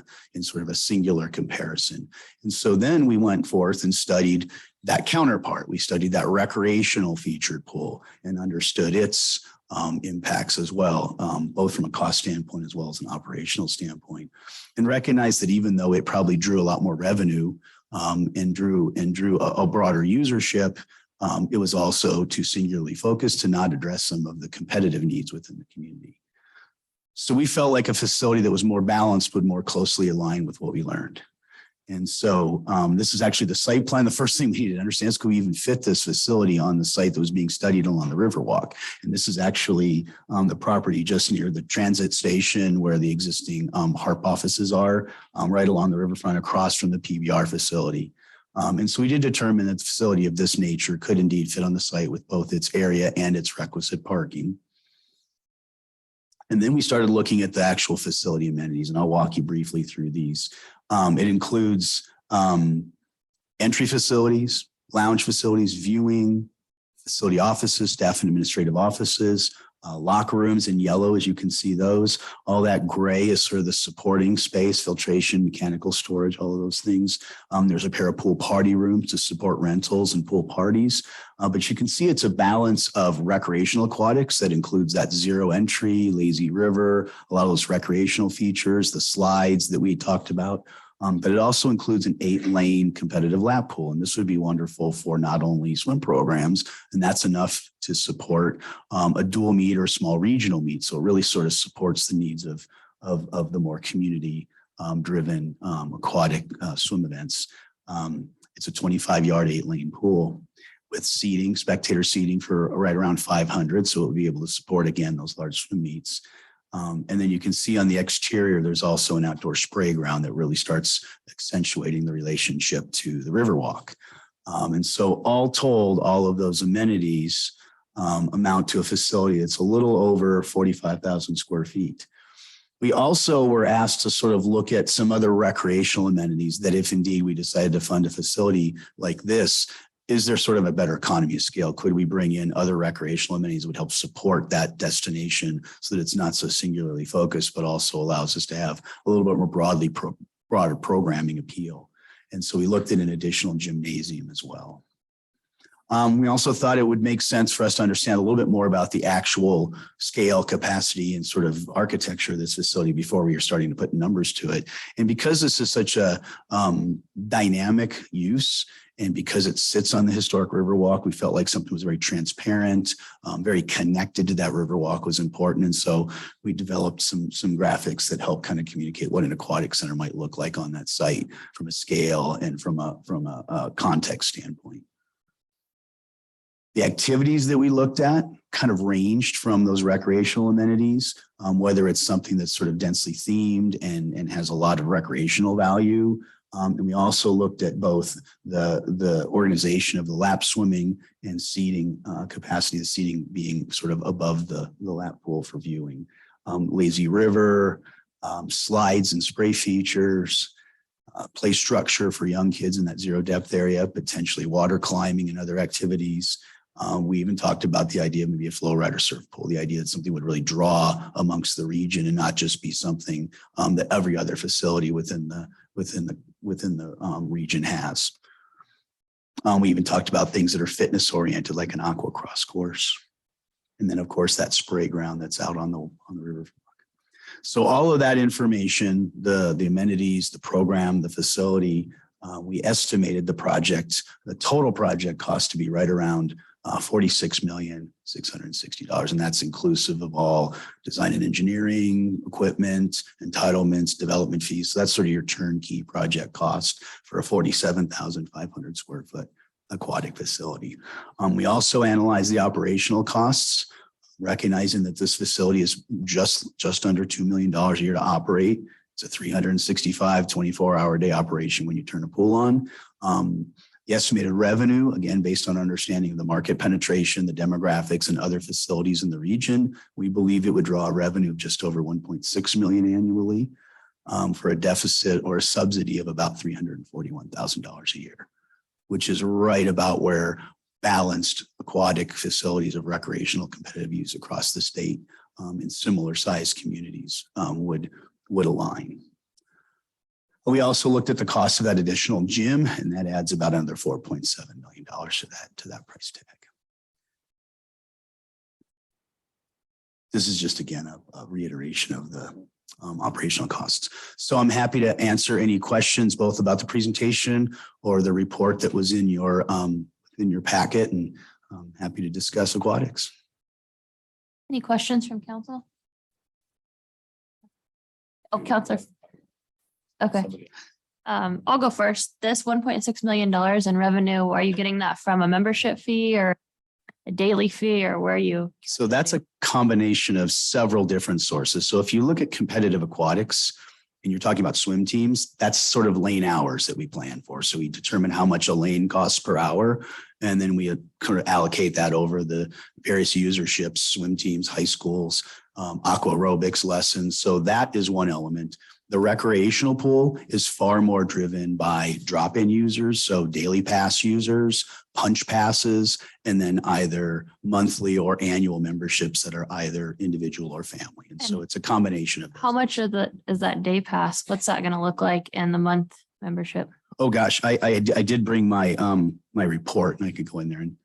sort of a singular comparison. And so then we went forth and studied that counterpart. We studied that recreational featured pool and understood its impacts as well, both from a cost standpoint as well as an operational standpoint, and recognized that even though it probably drew a lot more revenue and drew a broader usership, it was also too singularly focused to not address some of the competitive needs within the community. So we felt like a facility that was more balanced would more closely align with what we learned. And so this is actually the site plan. The first thing we needed to understand is, could we even fit this facility on the site that was being studied along the Riverwalk? And this is actually the property just near the transit station where the existing HARP offices are, right along the riverfront across from the PBR facility. And so we did determine that the facility of this nature could indeed fit on the site with both its area and its requisite parking. And then we started looking at the actual facility amenities, and I'll walk you briefly through these. It includes entry facilities, lounge facilities, viewing, facility offices, staff and administrative offices, locker rooms in yellow, as you can see those. All that gray is sort of the supporting space, filtration, mechanical storage, all of those things. There's a pair of pool party rooms to support rentals and pool parties. But you can see it's a balance of recreational aquatics that includes that zero entry, lazy river, a lot of those recreational features, the slides that we talked about. But it also includes an 8-lane competitive lap pool. And this would be wonderful for not only swim programs, and that's enough to support a dual meet or a small regional meet. So it really sort of supports the needs of the more community driven aquatic swim events. It's a 25-yard 8-lane pool with seating, spectator seating for right around 500. So it would be able to support, again, those large swim meets. And then you can see on the exterior, there's also an outdoor spray ground that really starts accentuating the relationship to the Riverwalk. And so all told, all of those amenities amount to a facility that's a little over 45,000 square feet. We also were asked to sort of look at some other recreational amenities that if indeed we decided to fund a facility like this, is there sort of a better economy of scale? Could we bring in other recreational amenities that would help support that destination so that it's not so singularly focused, but also allows us to have a little bit more broader programming appeal? And so we looked at an additional gymnasium as well. We also thought it would make sense for us to understand a little bit more about the actual scale, capacity, and sort of architecture of this facility before we are starting to put numbers to it. And because this is such a dynamic use, and because it sits on the historic Riverwalk, we felt like something was very transparent, very connected to that Riverwalk was important. And so we developed some graphics that help kind of communicate what an aquatic center might look like on that site from a scale and from a context standpoint. The activities that we looked at kind of ranged from those recreational amenities, whether it's something that's sort of densely themed and has a lot of recreational value. And we also looked at both the organization of the lap swimming and seating capacity, the seating being sort of above the lap pool for viewing. Lazy river, slides and spray features, play structure for young kids in that zero depth area, potentially water climbing and other activities. We even talked about the idea of maybe a flow ride or surf pool, the idea that something would really draw amongst the region and not just be something that every other facility within the region has. We even talked about things that are fitness oriented, like an aqua cross course. And then of course that spray ground that's out on the river. So all of that information, the amenities, the program, the facility, we estimated the total project cost to be right around $46,660,000. And that's inclusive of all design and engineering, equipment, entitlements, development fees. So that's sort of your turnkey project cost for a 47,500 square foot aquatic facility. We also analyzed the operational costs, recognizing that this facility is just under $2 million a year to operate. It's a 365, 24-hour day operation when you turn a pool on. The estimated revenue, again, based on understanding of the market penetration, the demographics, and other facilities in the region, we believe it would draw a revenue of just over $1.6 million annually for a deficit or a subsidy of about $341,000 a year, which is right about where balanced aquatic facilities of recreational competitive use across the state in similar sized communities would align. We also looked at the cost of that additional gym, and that adds about another $4.7 million to that price tag. This is just, again, a reiteration of the operational costs. So I'm happy to answer any questions, both about the presentation or the report that was in your packet, and I'm happy to discuss aquatics. Any questions from council? Oh, Counselor. Okay. I'll go first. This $1.6 million in revenue, are you getting that from a membership fee or a daily fee, or where are you? So that's a combination of several different sources. So if you look at competitive aquatics and you're talking about swim teams, that's sort of lane hours that we plan for. So we determine how much a lane costs per hour, and then we kind of allocate that over the various userships, swim teams, high schools, aqua aerobics lessons. So that is one element. The recreational pool is far more driven by drop-in users, so daily pass users, punch passes, and then either monthly or annual memberships that are either individual or family. And so it's a combination of those. How much of is that day pass? What's that going to look like in the month membership? Oh gosh, I did bring my my report, and I could go in there and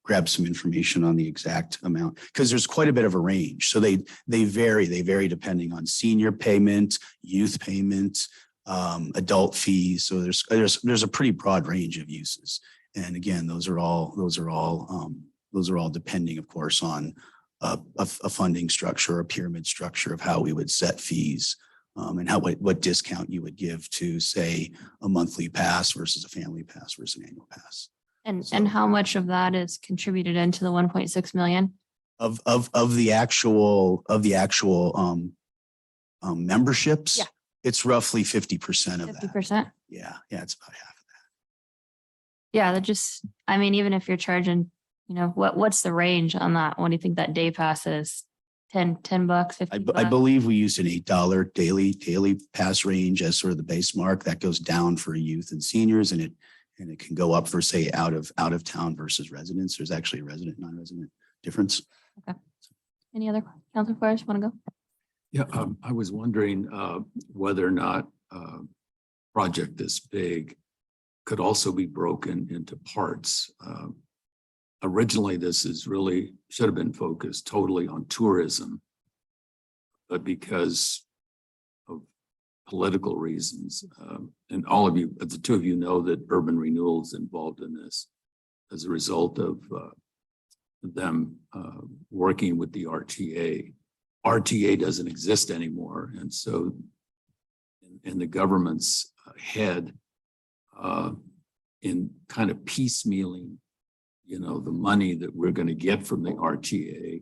grab some information on the exact amount, because there's quite a bit of a range. So they vary depending on senior payment, youth payment, adult fees. So there's a pretty broad range of uses. And again, those are all depending, of course, on a funding structure, a pyramid structure of how we would set fees, and what discount you would give to, say, a monthly pass versus a family pass versus an annual pass. And how much of that is contributed into the 1.6 million? Of the actual memberships? Yeah. It's roughly 50% of that. 50%? Yeah, it's about half of that. Yeah, that just, I mean, even if you're charging, what's the range on that? What do you think that day pass is? $10, $50? I believe we used an $8 daily pass range as sort of the base mark. That goes down for youth and seniors, and And it can go up for, say, out of town versus residents. There's actually a resident, non-resident difference. Any other council members want to go? Yeah, I was wondering whether or not project this big could also be broken into parts. Originally, this is really, should have been focused totally on tourism. But because of political reasons, and all of you, the two of you know that urban renewal is involved in this as a result of them working with the RTA. RTA doesn't exist anymore. And so in the government's head, in kind of piecemealing, you know, the money that we're going to get from the RTA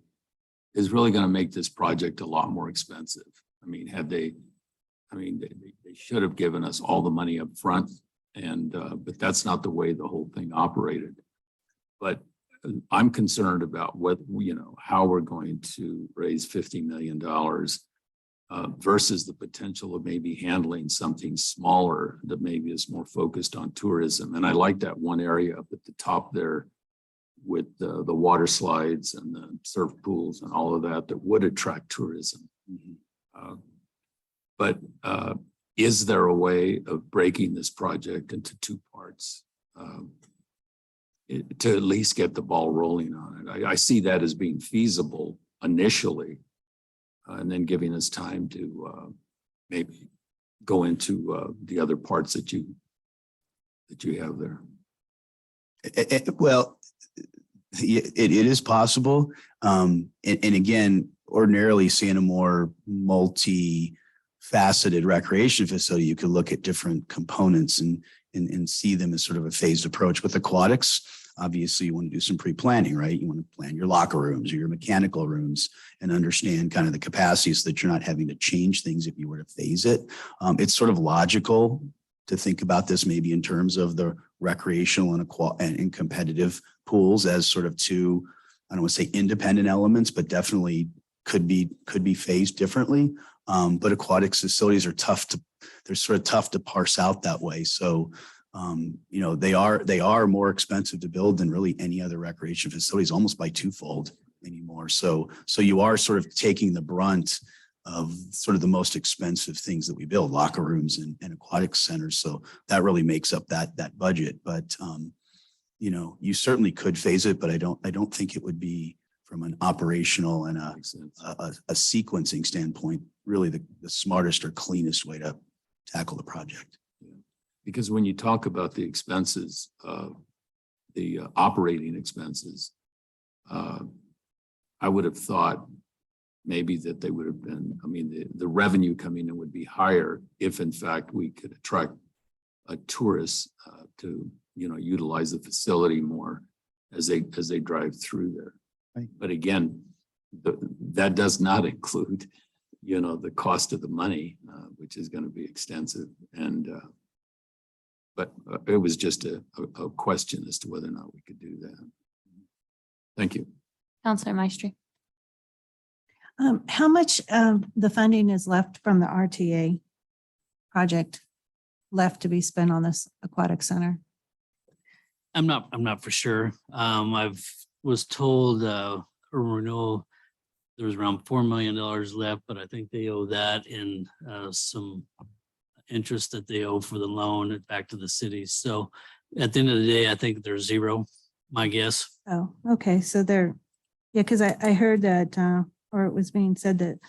is really going to make this project a lot more expensive. I mean, they should have given us all the money up front, and but that's not the way the whole thing operated. But I'm concerned about what, you know, how we're going to raise $50 million versus the potential of maybe handling something smaller that maybe is more focused on tourism. And I like that one area up at the top there with the water slides and the surf pools and all of that would attract tourism. But is there a way of breaking this project into two parts to at least get the ball rolling on it? I see that as being feasible initially, and then giving us time to maybe go into the other parts that you have there. Well, it is possible. And again, ordinarily seeing a more multi-faceted recreation facility, you could look at different components and see them as sort of a phased approach. With aquatics, obviously you want to do some pre-planning, right? You want to plan your locker rooms or your mechanical rooms and understand kind of the capacity so that you're not having to change things if you were to phase it. It's sort of logical to think about this maybe in terms of the recreational and competitive pools as sort of two, I don't want to say independent elements, but definitely could be phased differently. But aquatics facilities are they're sort of tough to parse out that way. So, you know, they are more expensive to build than really any other recreation facilities, almost by twofold anymore. So you are sort of taking the brunt of sort of the most expensive things that we build, locker rooms and aquatic centers. So that really makes up that budget. But, you know, you certainly could phase it, but I don't think it would be from an operational and a sequencing standpoint, really the smartest or cleanest way to tackle the project. Because when you talk about the expenses, the operating expenses, I would have thought maybe that they would have been, I mean, the revenue coming in would be higher if in fact we could attract tourists to, you know, utilize the facility more as they drive through there. Right. But again, that does not include, you know, the cost of the money, which is going to be extensive. And but it was just a question as to whether or not we could do that. Thank you. Councilor Maestri. How much of the funding is left from the RTA project left to be spent on this aquatic center? I'm not for sure. Was told urban renewal, there was around $4 million left, but I think they owe that in some interest that they owe for the loan back to the city. So at the end of the day, I think there's zero, my guess. Oh, okay. So yeah, because I heard that, or it was being said that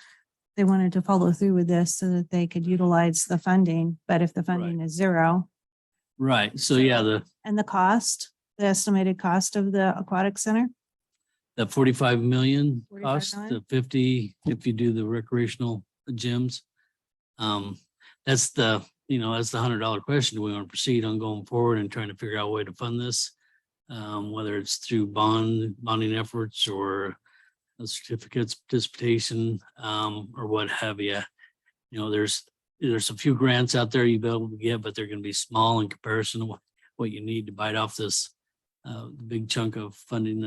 they wanted to follow through with this so that they could utilize the funding, but if the funding is zero. Right. So yeah, And the estimated cost of the aquatic center? the 45 million 45 cost, million? the 50, if you do the recreational gyms. That's the $100 question. Do we want to proceed on going forward and trying to figure out a way to fund this? Whether it's through bonding efforts or certificates, participation, or what have you. You know, there's a few grants out there you'll be able to get, but they're going to be small in comparison to what you need to bite off this big chunk of funding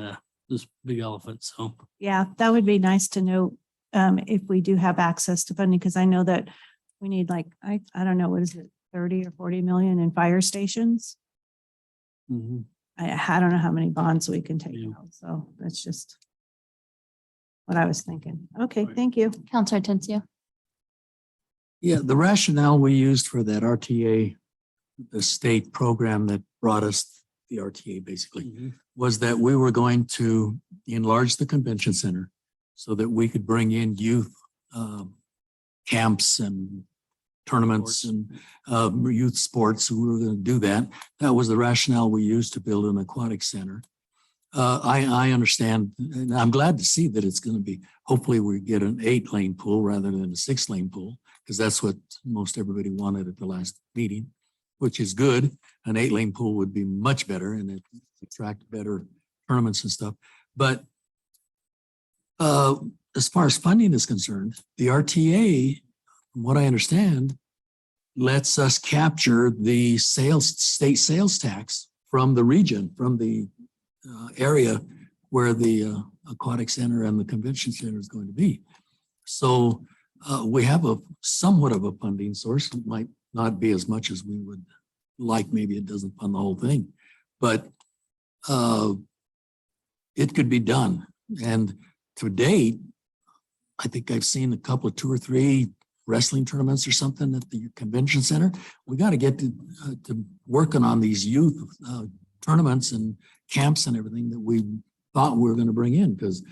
this big elephant. So Yeah, that would be nice to know if we do have access to funding, because I know that we need I don't know, what is it, 30 or 40 million in fire stations? I don't know how many bonds we can take Yeah. out, so that's just what I was thinking. Okay, thank you. Counselor Tencio. Yeah, the rationale we used for that RTA, the state program that brought us the RTA basically, was that we were going to enlarge the convention center so that we could bring in youth camps and tournaments and youth sports. We were going to do that. That was the rationale we used to build an aquatic center. I understand, and I'm glad to see that it's going to be, hopefully we get an 8-lane pool rather than a 6-lane pool, because that's what most everybody wanted at the last meeting, which is good. An 8-lane pool would be much better and it attract better tournaments and stuff. But as far as funding is concerned, the RTA, from what I understand, lets us capture the state sales tax from the region, from the area where the aquatic center and the convention center is going to be. So we have a somewhat of a funding source. It might not be as much as we would like. Maybe it doesn't fund the whole thing, but it could be done. And to date, I think I've seen a couple of 2 or 3 wrestling tournaments or something at the convention center. We got to get to working on these youth tournaments and camps and everything that we thought we were going to bring in. Because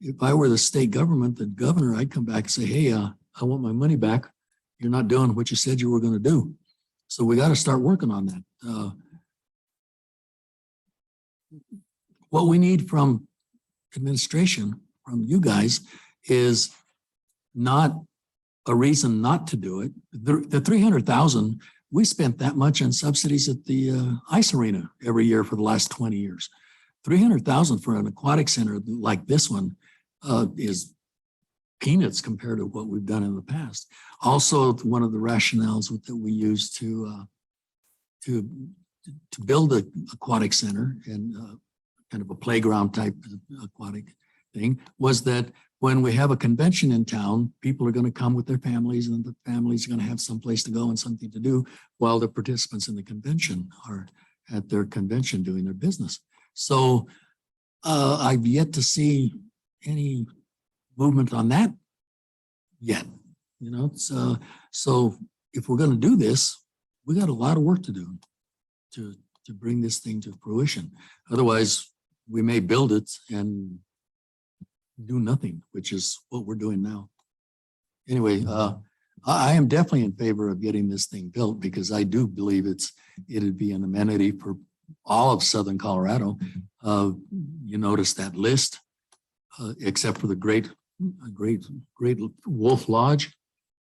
if I were the state government, the governor, I'd come back and say, hey, I want my money back. You're not doing what you said you were going to do. So we got to start working on that. What we need from administration, from you guys, is not a reason not to do it. The 300,000, we spent that much on subsidies at the ice arena every year for the last 20 years. 300,000 for an aquatic center like this one is peanuts compared to what we've done in the past. Also, one of the rationales that we used to build an aquatic center and kind of a playground type of aquatic thing was that when we have a convention in town, people are going to come with their families and the families are going to have some place to go and something to do while the participants in the convention are at their convention doing their business. So I've yet to see any movement on that yet, you know. So if we're going to do this, we got a lot of work to do to bring this thing to fruition. Otherwise, we may build it and do nothing, which is what we're doing now. Anyway, I am definitely in favor of getting this thing built because I do believe it'd be an amenity for all of Southern Colorado. You notice that list, except for the great Wolf Lodge.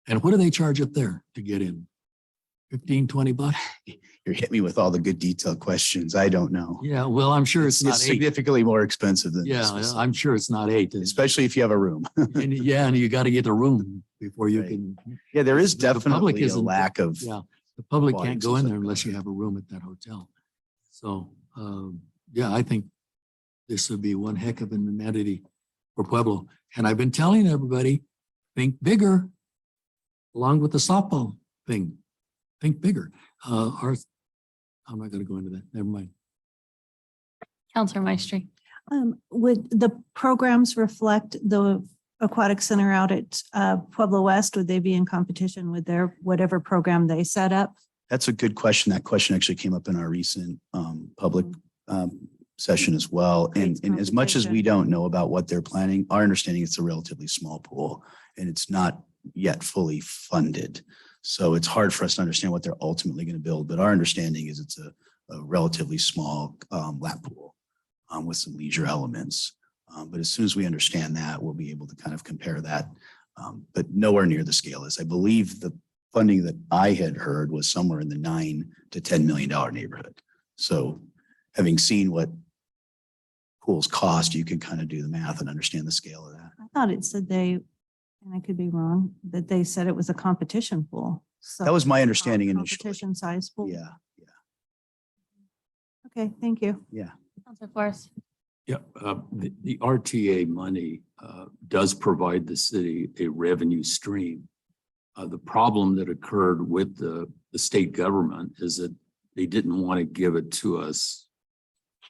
And what do they charge up there to get in? 15, 20 bucks? You're hitting me with all the good detailed questions. I don't know. Yeah, well, I'm sure it's not 8. significantly more expensive than Yeah, this, I'm sure it's not 8. especially if you have a room. And yeah, and you got to get a room before you Right. can. Yeah, there is The public definitely a isn't- lack of. Yeah, the public Aquatics can't go and in stuff there like unless you that. have a room at that hotel. So, yeah, I think this would be one heck of an amenity for Pueblo. And I've been telling everybody, think bigger, along with the softball thing. Think bigger. I'm not going to go into that. Never mind. Counselor Maestri. Would the programs reflect the aquatic center out at Pueblo West? Would they be in competition with their whatever program they set up? That's a good question. That question actually came up in our recent public session as well. And Creates as much as we competition. don't know about what they're planning, our understanding it's a relatively small pool and it's not yet fully funded. So it's hard for us to understand what they're ultimately going to build. But our understanding is it's a relatively small lap pool with some leisure elements. But as soon as we understand that, we'll be able to kind of compare that. But nowhere near the scale is. I believe the funding that I had heard was somewhere in the $9 to $10 million neighborhood. So having seen what pools cost, you can kind of do the math and understand the scale of that. I thought it said and I could be wrong, that they said it was a competition pool. So That was my understanding initially. competition size pool. Yeah, Okay, thank you. yeah. Counselor Forrest. Yeah, the RTA money does provide the city a revenue stream. The problem that occurred with the state government is that they didn't want to give it to us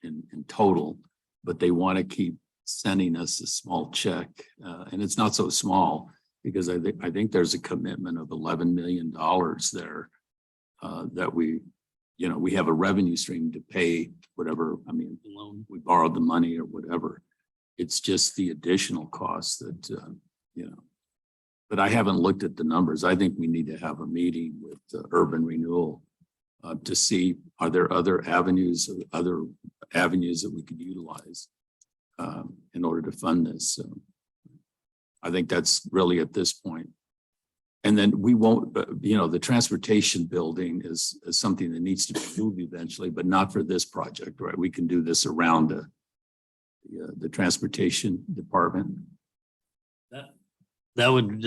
in total, but they want to keep sending us a small check. And it's not so small because I think there's a commitment of $11 million there that we have a revenue stream to pay whatever, I mean, Loan. we borrowed the money or whatever. It's just the additional costs that, but I haven't looked at the numbers. I think we need to have a meeting with Urban Renewal to see, are there other avenues that we could utilize in order to fund this. So I think that's really at this point. And then we won't, the transportation building is something that needs to be moved eventually, but not for this project, right? We can do this around the transportation department. That would,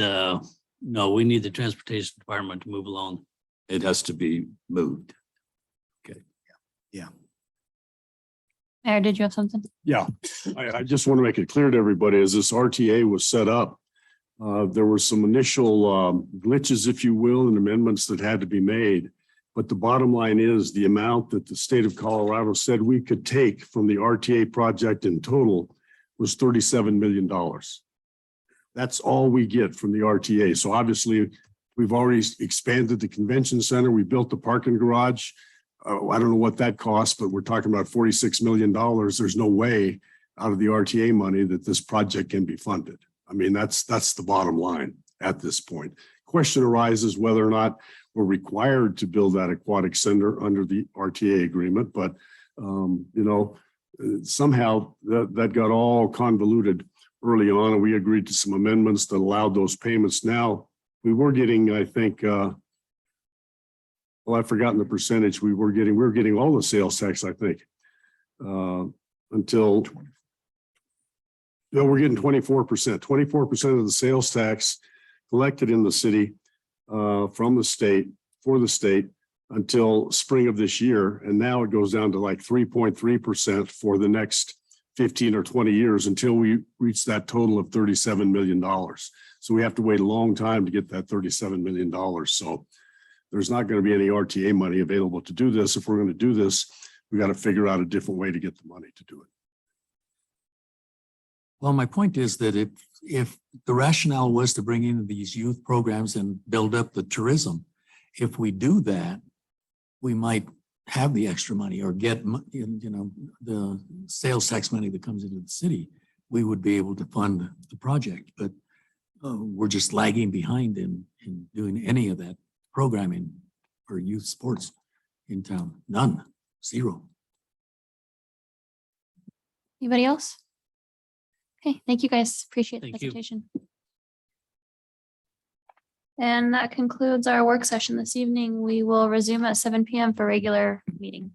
no, we need the transportation department to move along. It has to be moved. Mayor, did you have something? Yeah, I just want to make it clear to everybody, as this RTA was set up, there were some initial glitches, if you will, and amendments that had to be made. But the bottom line is the amount that the state of Colorado said we could take from the RTA project in total was $37 million. That's all we get from the RTA. So obviously, we've already expanded the convention center. We built the parking garage. I don't know what that cost, but we're talking about $46 million. There's no way out of the RTA money that this project can be funded. I mean, that's the bottom line at this point. Question arises whether or not we're required to build that aquatic center under the RTA agreement, but somehow that got all convoluted early on, and we agreed to some amendments that allowed those payments. Now, we were getting, I think, I've forgotten the percentage we were getting all the sales tax, I think, until we're getting 24% of the sales tax collected in the city from the state for the state until spring of this year. And now it goes down to like 3.3% for the next 15 or 20 years until we reach that total of $37 million. So we have to wait a long time to get that $37 million. So there's not going to be any RTA money available to do this. If we're going to do this, we got to figure out a different way to get the money to do it. Well, my point is that if the rationale was to bring in these youth programs and build up the tourism, if we do that, we might have the extra money or get, the sales tax money that comes into the city, we would be able to fund the project. But we're just lagging behind in doing any of that programming for youth sports in town. None, zero. Anybody else? Okay, thank you guys. Appreciate the Thank you. presentation. And that concludes our work session this evening. We will resume at 7 p.m. for regular meeting.